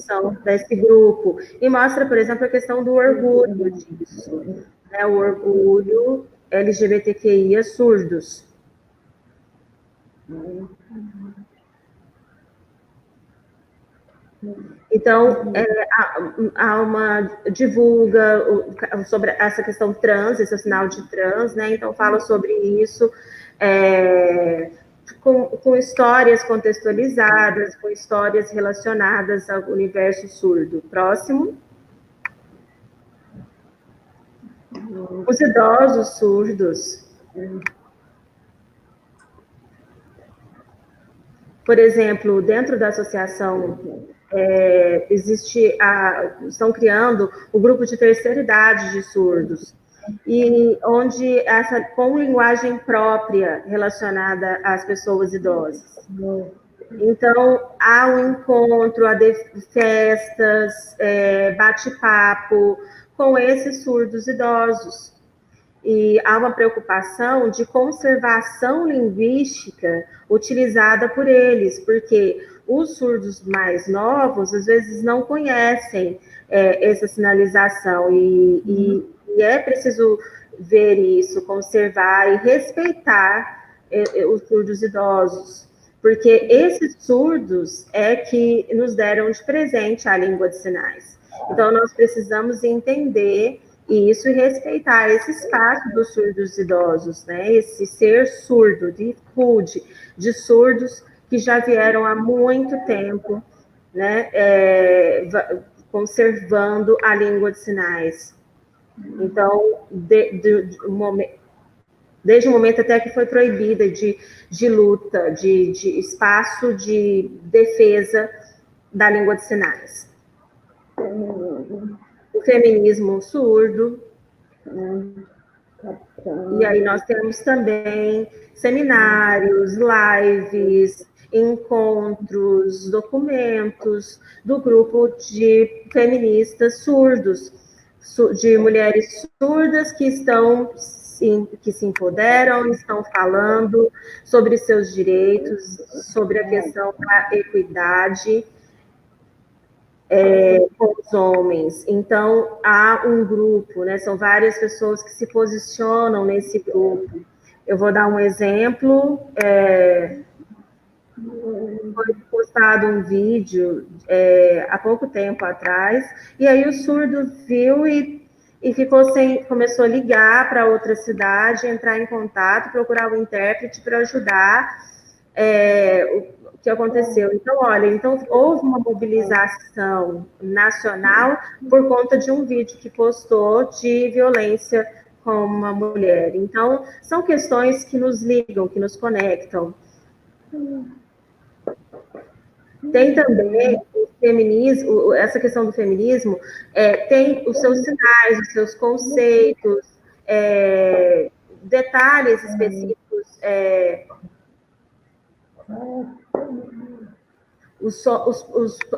C: são desse grupo. E mostra, por exemplo, a questão do orgulho disso, né? O orgulho LGBTQIA surdos. Então, há uma divulga sobre essa questão trans, esse é o sinal de trans, né? Então, fala sobre isso, com histórias contextualizadas, com histórias relacionadas ao universo surdo. Próximo. Os idosos surdos. Por exemplo, dentro da associação, estão criando o grupo de terceira idade de surdos, e onde com linguagem própria relacionada às pessoas idosas. Então, há um encontro, há festas, bate-papo com esses surdos idosos. E há uma preocupação de conservação linguística utilizada por eles, porque os surdos mais novos, às vezes, não conhecem essa sinalização, e é preciso ver isso, conservar e respeitar os surdos idosos, porque esses surdos é que nos deram de presente a língua de sinais. Então, nós precisamos entender isso e respeitar esse espaço dos surdos idosos, né? Esse ser surdo, de surdos que já vieram há muito tempo, né? Conservando a língua de sinais. Então, desde o momento até que foi proibida de luta, de espaço de defesa da língua de sinais. O feminismo surdo. E aí nós temos também seminários, lives, encontros, documentos do grupo de feministas surdos, de mulheres surdas que se empoderam, estão falando sobre seus direitos, sobre a questão da equidade com os homens. Então, há um grupo, né? São várias pessoas que se posicionam nesse grupo. Eu vou dar um exemplo. Foi postado um vídeo há pouco tempo atrás, e aí o surdo viu e começou a ligar para outra cidade, entrar em contato, procurar o intérprete para ajudar o que aconteceu. Então, olha, houve uma mobilização nacional por conta de um vídeo que postou de violência com uma mulher. Então, são questões que nos ligam, que nos conectam. Tem também o feminismo, essa questão do feminismo, tem os seus sinais, os seus conceitos, detalhes específicos,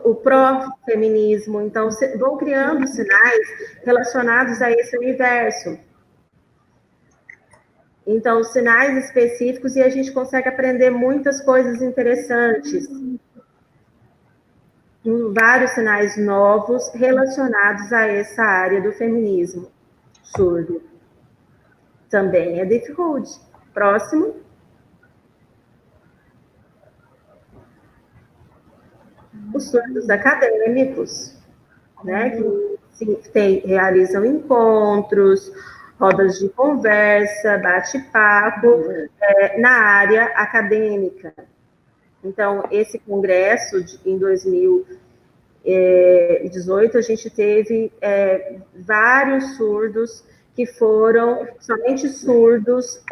C: o pró-feminismo. Então, vão criando sinais relacionados a esse universo. Então, sinais específicos, e a gente consegue aprender muitas coisas interessantes. Vários sinais novos relacionados a essa área do feminismo surdo. Também é dificuldade. Próximo. Os surdos acadêmicos, né, que realizam encontros, rodas de conversa, bate-papo, na área acadêmica. Então, esse congresso, em 2018, a gente teve vários surdos que foram somente surdos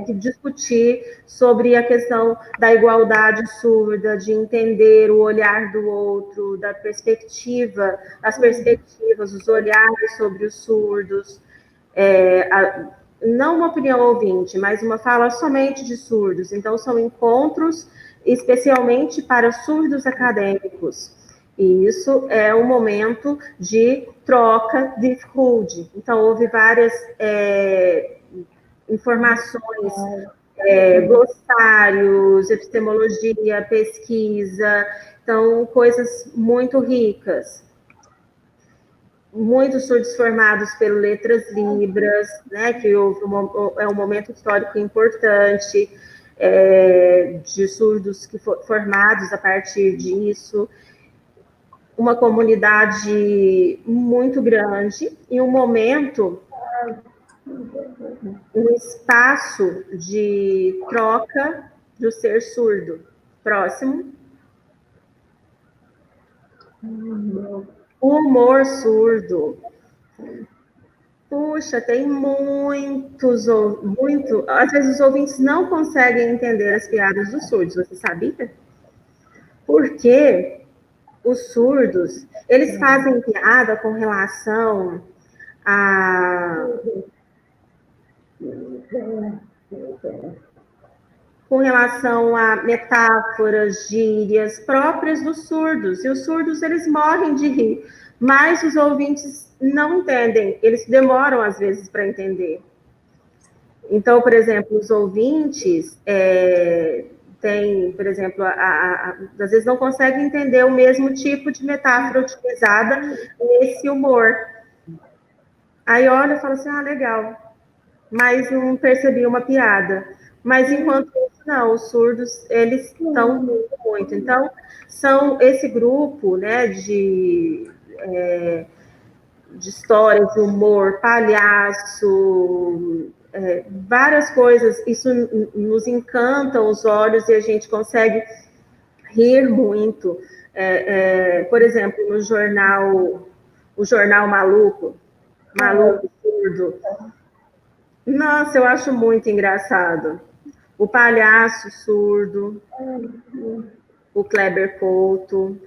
C: que discutir sobre a questão da igualdade surda, de entender o olhar do outro, da perspectiva, as perspectivas, os olhares sobre os surdos, não uma opinião ouvinte, mas uma fala somente de surdos. Então, são encontros especialmente para surdos acadêmicos. E isso é um momento de troca de food. Então, houve várias informações, glossários, epistemologia, pesquisa, então, coisas muito ricas. Muitos surdos formados pelo Letras Libras, né, que houve é um momento histórico importante, de surdos que formados a partir disso, uma comunidade muito grande e um momento, um espaço de troca do ser surdo. Próximo. O humor surdo. Puxa, tem às vezes os ouvintes não conseguem entender as piadas dos surdos, você sabia? Porque os surdos, eles fazem piada com relação a metáforas, gírias próprias dos surdos. E os surdos, eles morrem de rir, mas os ouvintes não entendem, eles demoram às vezes para entender. Então, por exemplo, os ouvintes têm, por exemplo, às vezes não conseguem entender o mesmo tipo de metáfora utilizada nesse humor. Aí olha e fala assim, legal, mas não percebi uma piada. Mas enquanto isso, não, os surdos, eles estão muito. Então, são esse grupo, né, de histórias, de humor, palhaço, várias coisas, isso nos encanta os olhos e a gente consegue rir muito. Por exemplo, no jornal, o Jornal Maluco Surdo. Nossa, eu acho muito engraçado. O Palhaço Surdo, o Kleber Couto.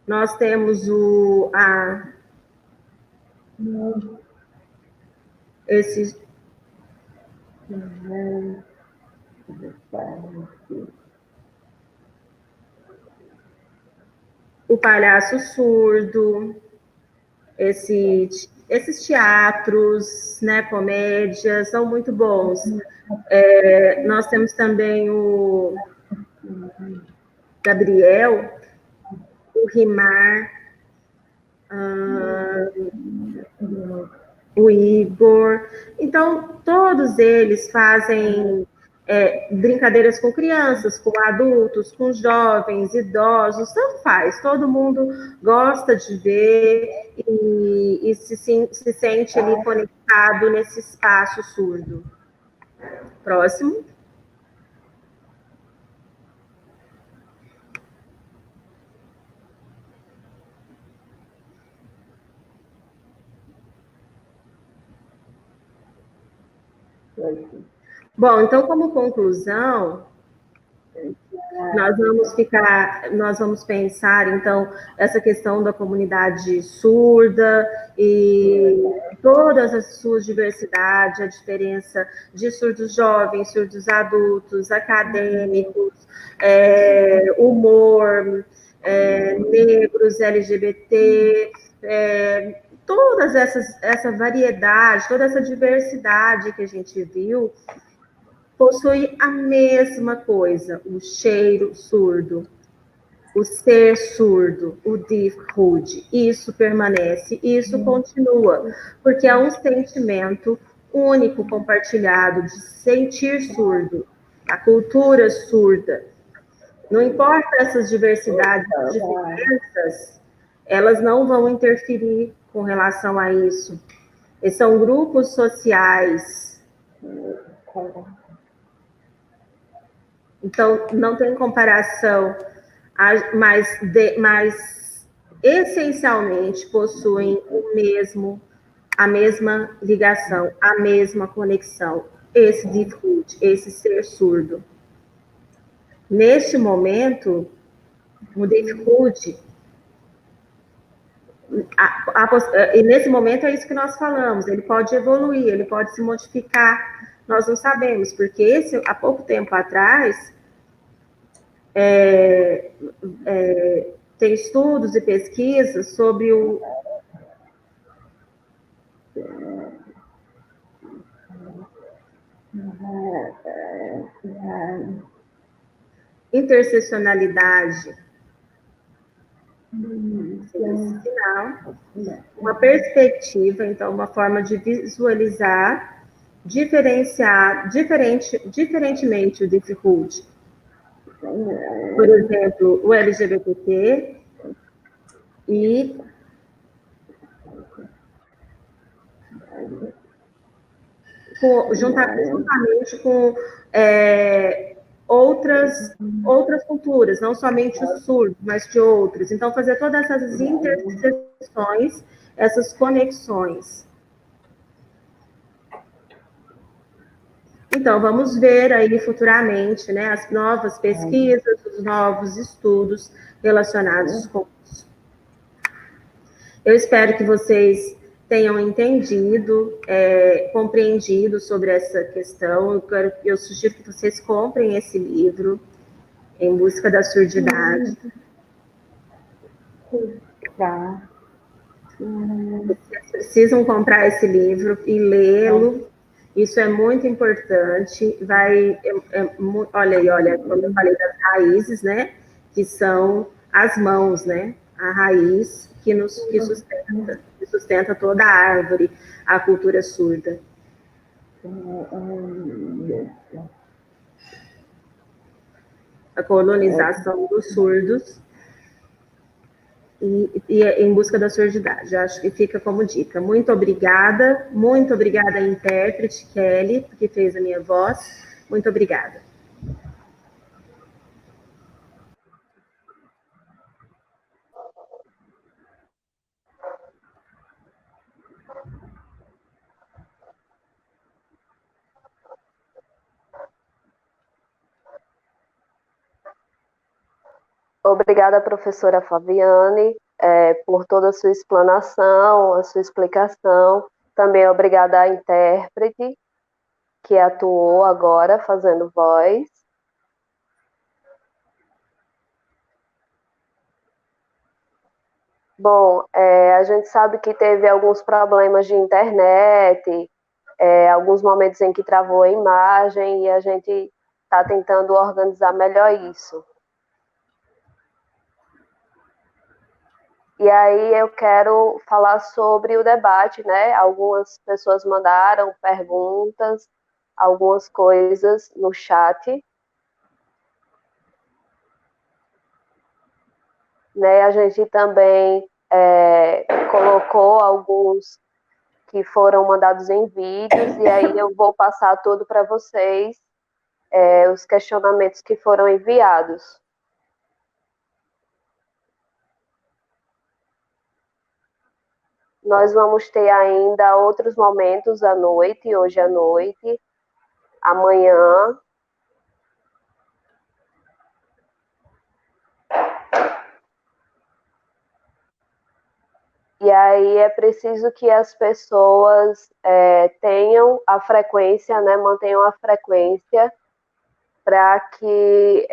C: Nós temos o Palhaço Surdo, esses teatros, né, comédias, são muito bons. Nós temos também o Gabriel, o Rimar, o Igor. Então, todos eles fazem brincadeiras com crianças, com adultos, com jovens, idosos, tanto faz. Todo mundo gosta de ver e se sente ali conectado nesse espaço surdo. Próximo. Bom, então, como conclusão, nós vamos pensar, então, essa questão da comunidade surda e todas as suas diversidades, a diferença de surdos jovens, surdos adultos, acadêmicos, humor, negros, LGBT, toda essa variedade, toda essa diversidade que a gente viu, possui a mesma coisa, o cheiro surdo, o ser surdo, o Diphud. Isso permanece, isso continua, porque é um sentimento único, compartilhado, de sentir surdo, a cultura surda. Não importa essas diversidades, diferenças, elas não vão interferir com relação a isso. E são grupos sociais. Então, não tem comparação, mas essencialmente possuem a mesma ligação, a mesma conexão. Esse Diphud, esse ser surdo. Neste momento, o Diphud, e nesse momento é isso que nós falamos, ele pode evoluir, ele pode se modificar, nós não sabemos, porque há pouco tempo atrás, tem estudos e pesquisas sobre o interseccionalidade, sinal, uma perspectiva, então, uma forma de visualizar, diferenciar diferentemente o Diphud. Por exemplo, o LGBT e juntamente com outras culturas, não somente os surdos, mas de outros. Então, fazer todas essas interseções, essas conexões. Então, vamos ver aí futuramente, né, as novas pesquisas, os novos estudos relacionados com isso. Eu espero que vocês tenham entendido, compreendido sobre essa questão. Eu sugiro que vocês comprem esse livro, Em Busca da Surdidade. Vocês precisam comprar esse livro e lê-lo. Isso é muito importante. Olha, como eu falei das raízes, né? Que são as mãos, né? A raiz que sustenta toda a árvore, a cultura surda. A colonização dos surdos e Em Busca da Surdidade. Eu acho que fica como dica. Muito obrigada à intérprete Kelly, que fez a minha voz. Muito obrigada.
D: Obrigada, professora Flaviane, por toda a sua explanação, a sua explicação. Também obrigada à intérprete, que atuou agora fazendo voz. Bom, a gente sabe que teve alguns problemas de internet, alguns momentos em que travou a imagem, e a gente está tentando organizar melhor isso. E aí eu quero falar sobre o debate, né? Algumas pessoas mandaram perguntas, algumas coisas no chat. Né? A gente também colocou alguns que foram mandados em vídeos, e aí eu vou passar tudo para vocês, os questionamentos que foram enviados. Nós vamos ter ainda outros momentos à noite, hoje à noite, amanhã. E aí é preciso que as pessoas tenham a frequência, né, mantenham a frequência para que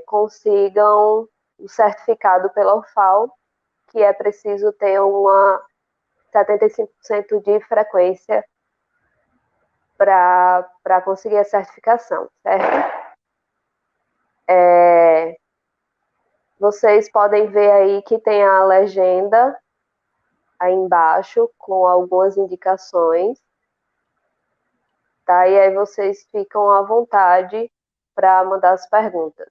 D: consigam o certificado pela UFAL, que é preciso ter uma 75% de frequência para conseguir a certificação, certo? Vocês podem ver aí que tem a legenda aí embaixo com algumas indicações, tá? E aí vocês ficam à vontade para mandar as perguntas.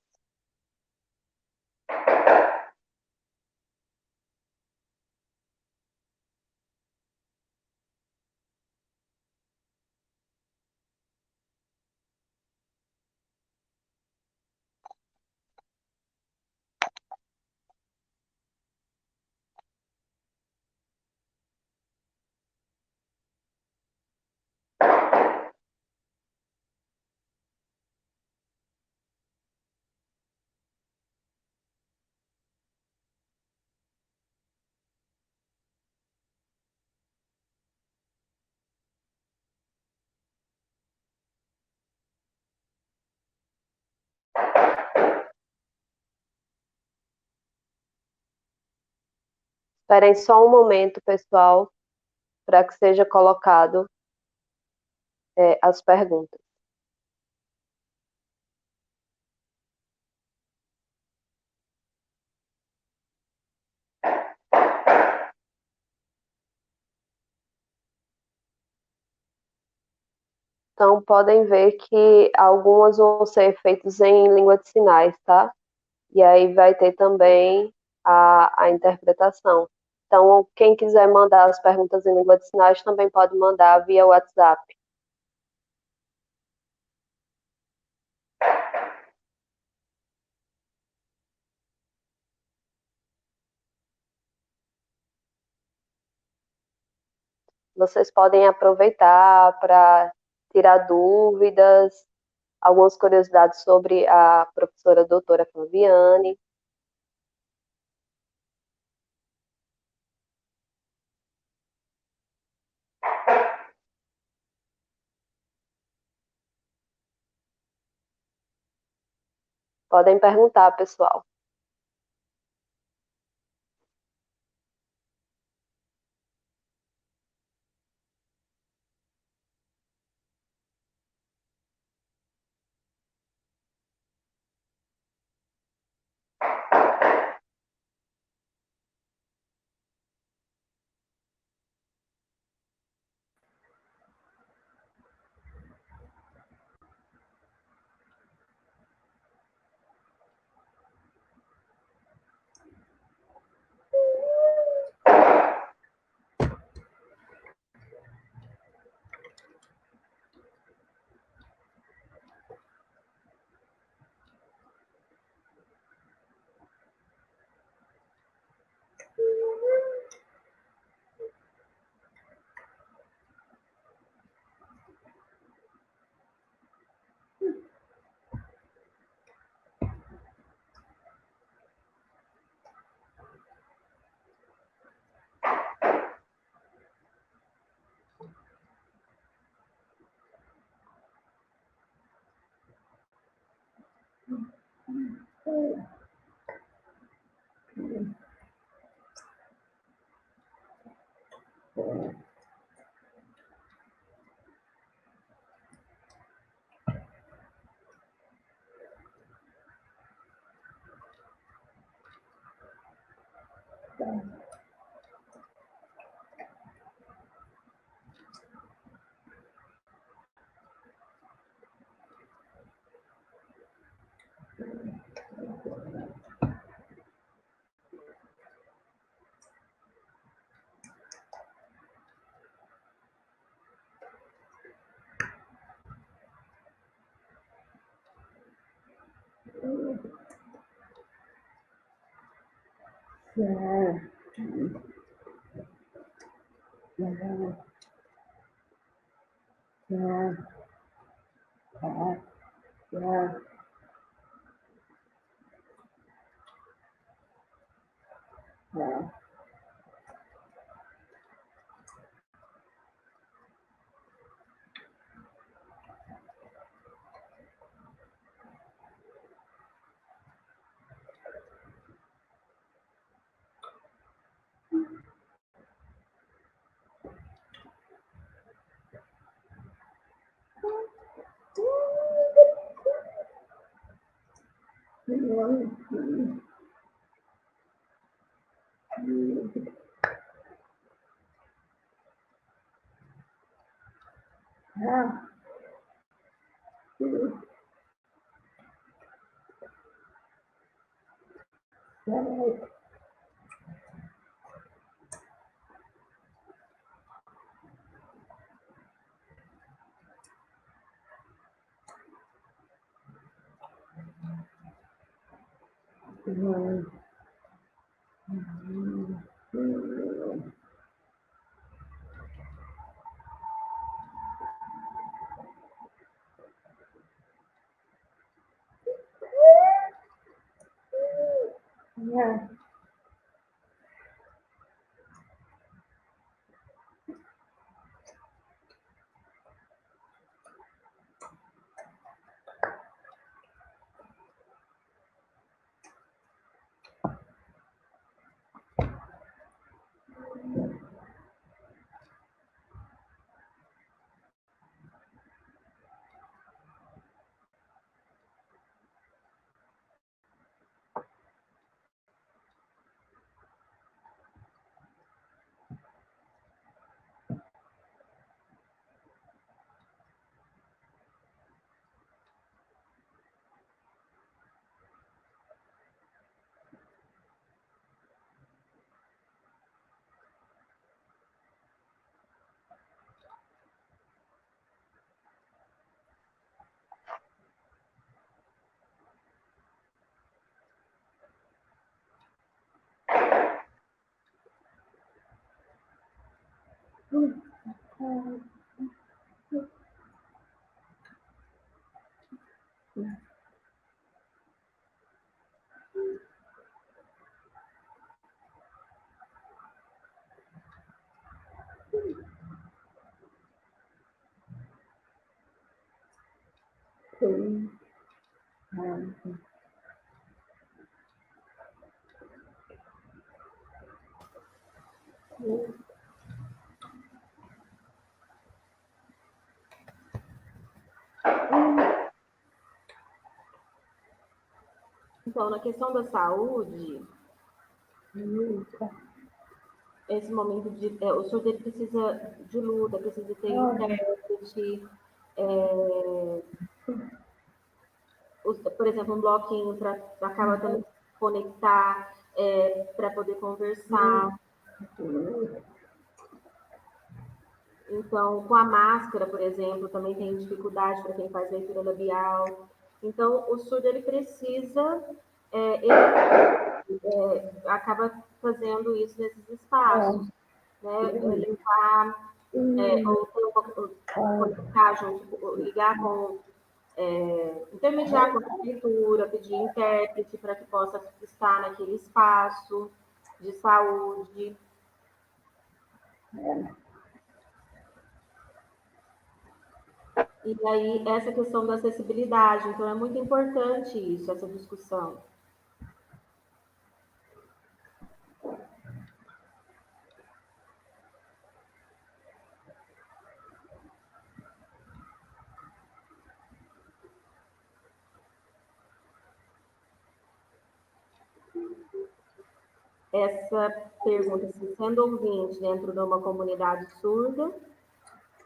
D: Esperem só um momento, pessoal, para que seja colocado as perguntas. Então, podem ver que algumas vão ser feitas em língua de sinais, tá? E aí vai ter também a interpretação. Então, quem quiser mandar as perguntas em língua de sinais também pode mandar via WhatsApp. Vocês podem aproveitar para tirar dúvidas, algumas curiosidades sobre a professora doutora Flaviane. Podem perguntar, pessoal.
E: Então, na questão da saúde, esse momento o surdo ele precisa de luta, precisa ter intérprete, por exemplo, um bloquinho para acaba tendo que se conectar para poder conversar. Então, com a máscara, por exemplo, também tem dificuldade para quem faz leitura labial. Então, o surdo ele precisa, acaba fazendo isso nesses espaços, né? Limpar, ou conectar junto, ligar com, intermediar com a prefeitura, pedir intérprete para que possa estar naquele espaço de saúde. E aí, essa questão da acessibilidade, então é muito importante isso, essa discussão. Essa pergunta, se sendo ouvinte dentro de uma comunidade surda,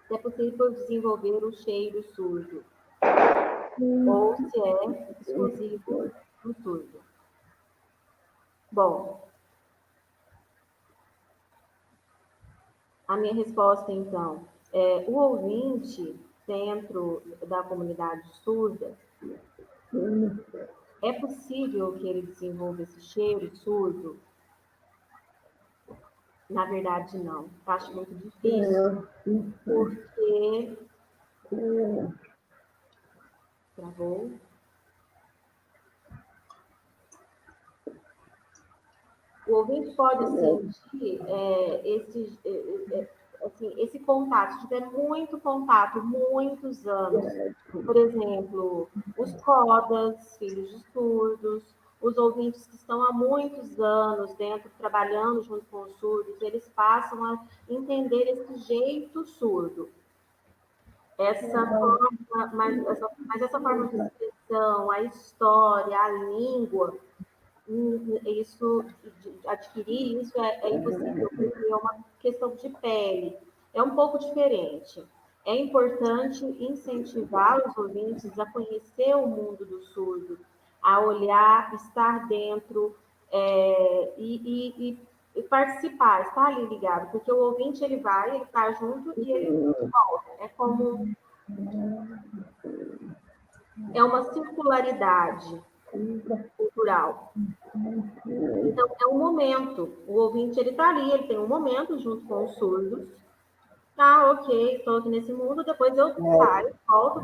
E: se é possível desenvolver o cheiro surdo, ou se é exclusivo do surdo. Bom, a minha resposta, então, o ouvinte dentro da comunidade surda, é possível que ele desenvolva esse cheiro surdo? Na verdade, não. Eu acho muito difícil, porque... Travou? O ouvinte pode sentir esse contato, se tiver muito contato, muitos anos. Por exemplo, os codas, filhos de surdos, os ouvintes que estão há muitos anos dentro, trabalhando junto com os surdos, eles passam a entender esse jeito surdo. Mas essa forma de expressar tradição, a história, a língua, isso, adquirir isso é impossível, porque é uma questão de pele, é um pouco diferente. É importante incentivar os ouvintes a conhecer o mundo do surdo, a olhar, estar dentro e participar, estar ali ligado, porque o ouvinte ele vai, ele está junto e ele volta. É como uma circularidade cultural. Então, é um momento. O ouvinte ele está ali, ele tem um momento junto com os surdos. Tá, ok, estou aqui nesse mundo, depois eu saio, volto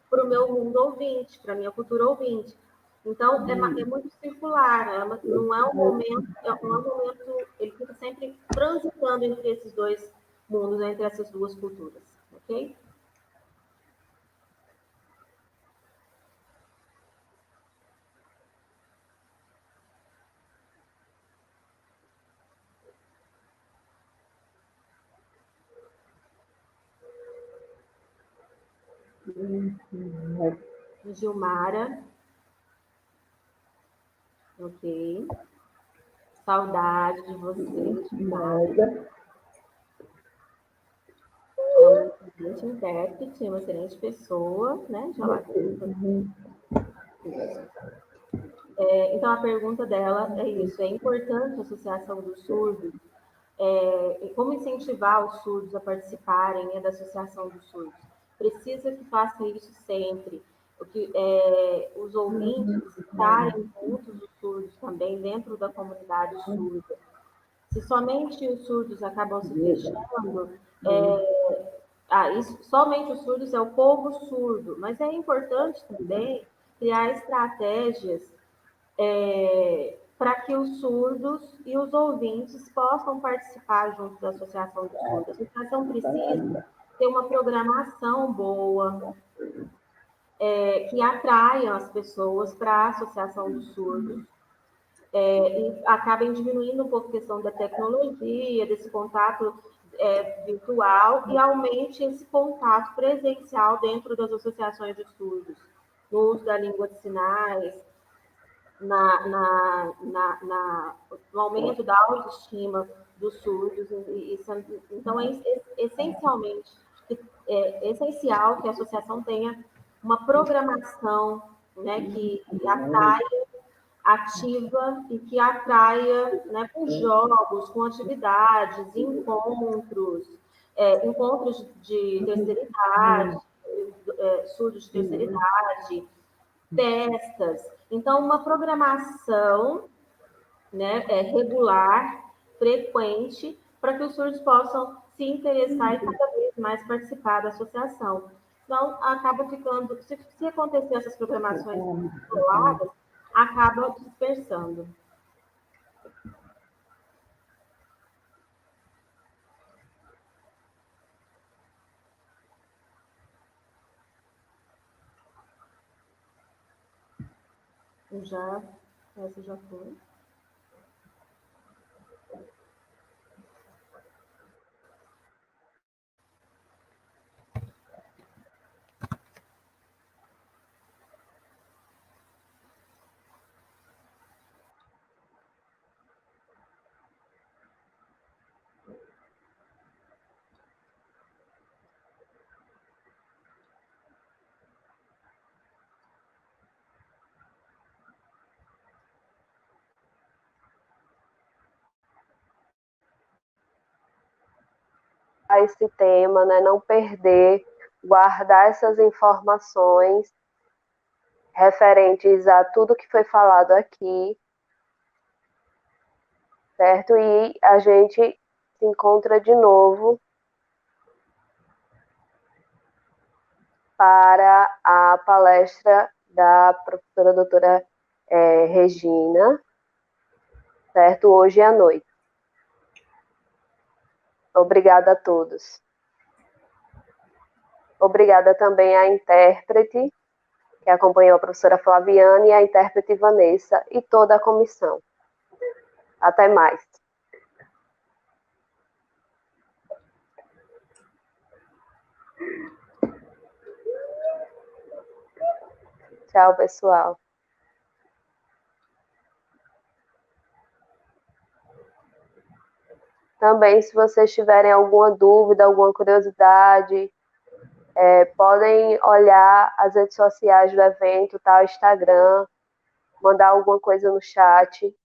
E: para o meu mundo ouvinte, para a minha cultura ouvinte. Então, é muito circular, não é um momento, ele fica sempre transitando entre esses dois mundos, entre essas duas culturas, ok? Gilmara. Ok. Saudade de você, Gilmara. É uma excelente intérprete, uma excelente pessoa, né? Então, a pergunta dela é isso: é importante a associação dos surdos? Como incentivar os surdos a participarem da associação dos surdos? Precisa que faça isso sempre. Os ouvintes estarem juntos os surdos também dentro da comunidade surda. Se somente os surdos acabam se fechando, somente os surdos é o povo surdo, mas é importante também criar estratégias para que os surdos e os ouvintes possam participar junto da Associação dos Surdos. A associação precisa ter uma programação boa, que atraia as pessoas para a Associação dos Surdos, e acabem diminuindo um pouco a questão da tecnologia, desse contato virtual, e aumente esse contato presencial dentro das associações de surdos, no uso da língua de sinais, no aumento da autoestima dos surdos. Então, é essencial que a associação tenha uma programação, né, que atraia, ativa e que atraia, né, com jogos, com atividades, encontros de terceira idade, surdos de terceira idade, festas. Então, uma programação, né, regular, frequente, para que os surdos possam se interessar e cada vez mais participar da associação. Então, acaba ficando, se acontecer essas programações isoladas, acaba dispersando. Essa já foi.
D: Esse tema, né? Não perder, guardar essas informações referentes a tudo que foi falado aqui, certo? E a gente se encontra de novo para a palestra da professora doutora Regina, certo? Hoje à noite. Obrigada a todos. Obrigada também à intérprete, que acompanhou a professora Flaviane, e a intérprete Vanessa e toda a comissão. Até mais. Tchau. Tchau, pessoal. Também, se vocês tiverem alguma dúvida, alguma curiosidade, podem olhar as redes sociais do evento, tá? O Instagram, mandar alguma coisa no chat.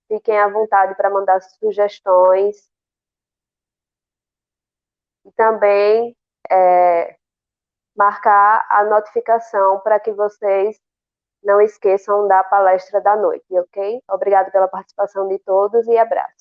D: Fiquem à vontade para mandar sugestões. E também marcar a notificação para que vocês não esqueçam da palestra da noite, ok? Obrigada pela participação de todos e abraço.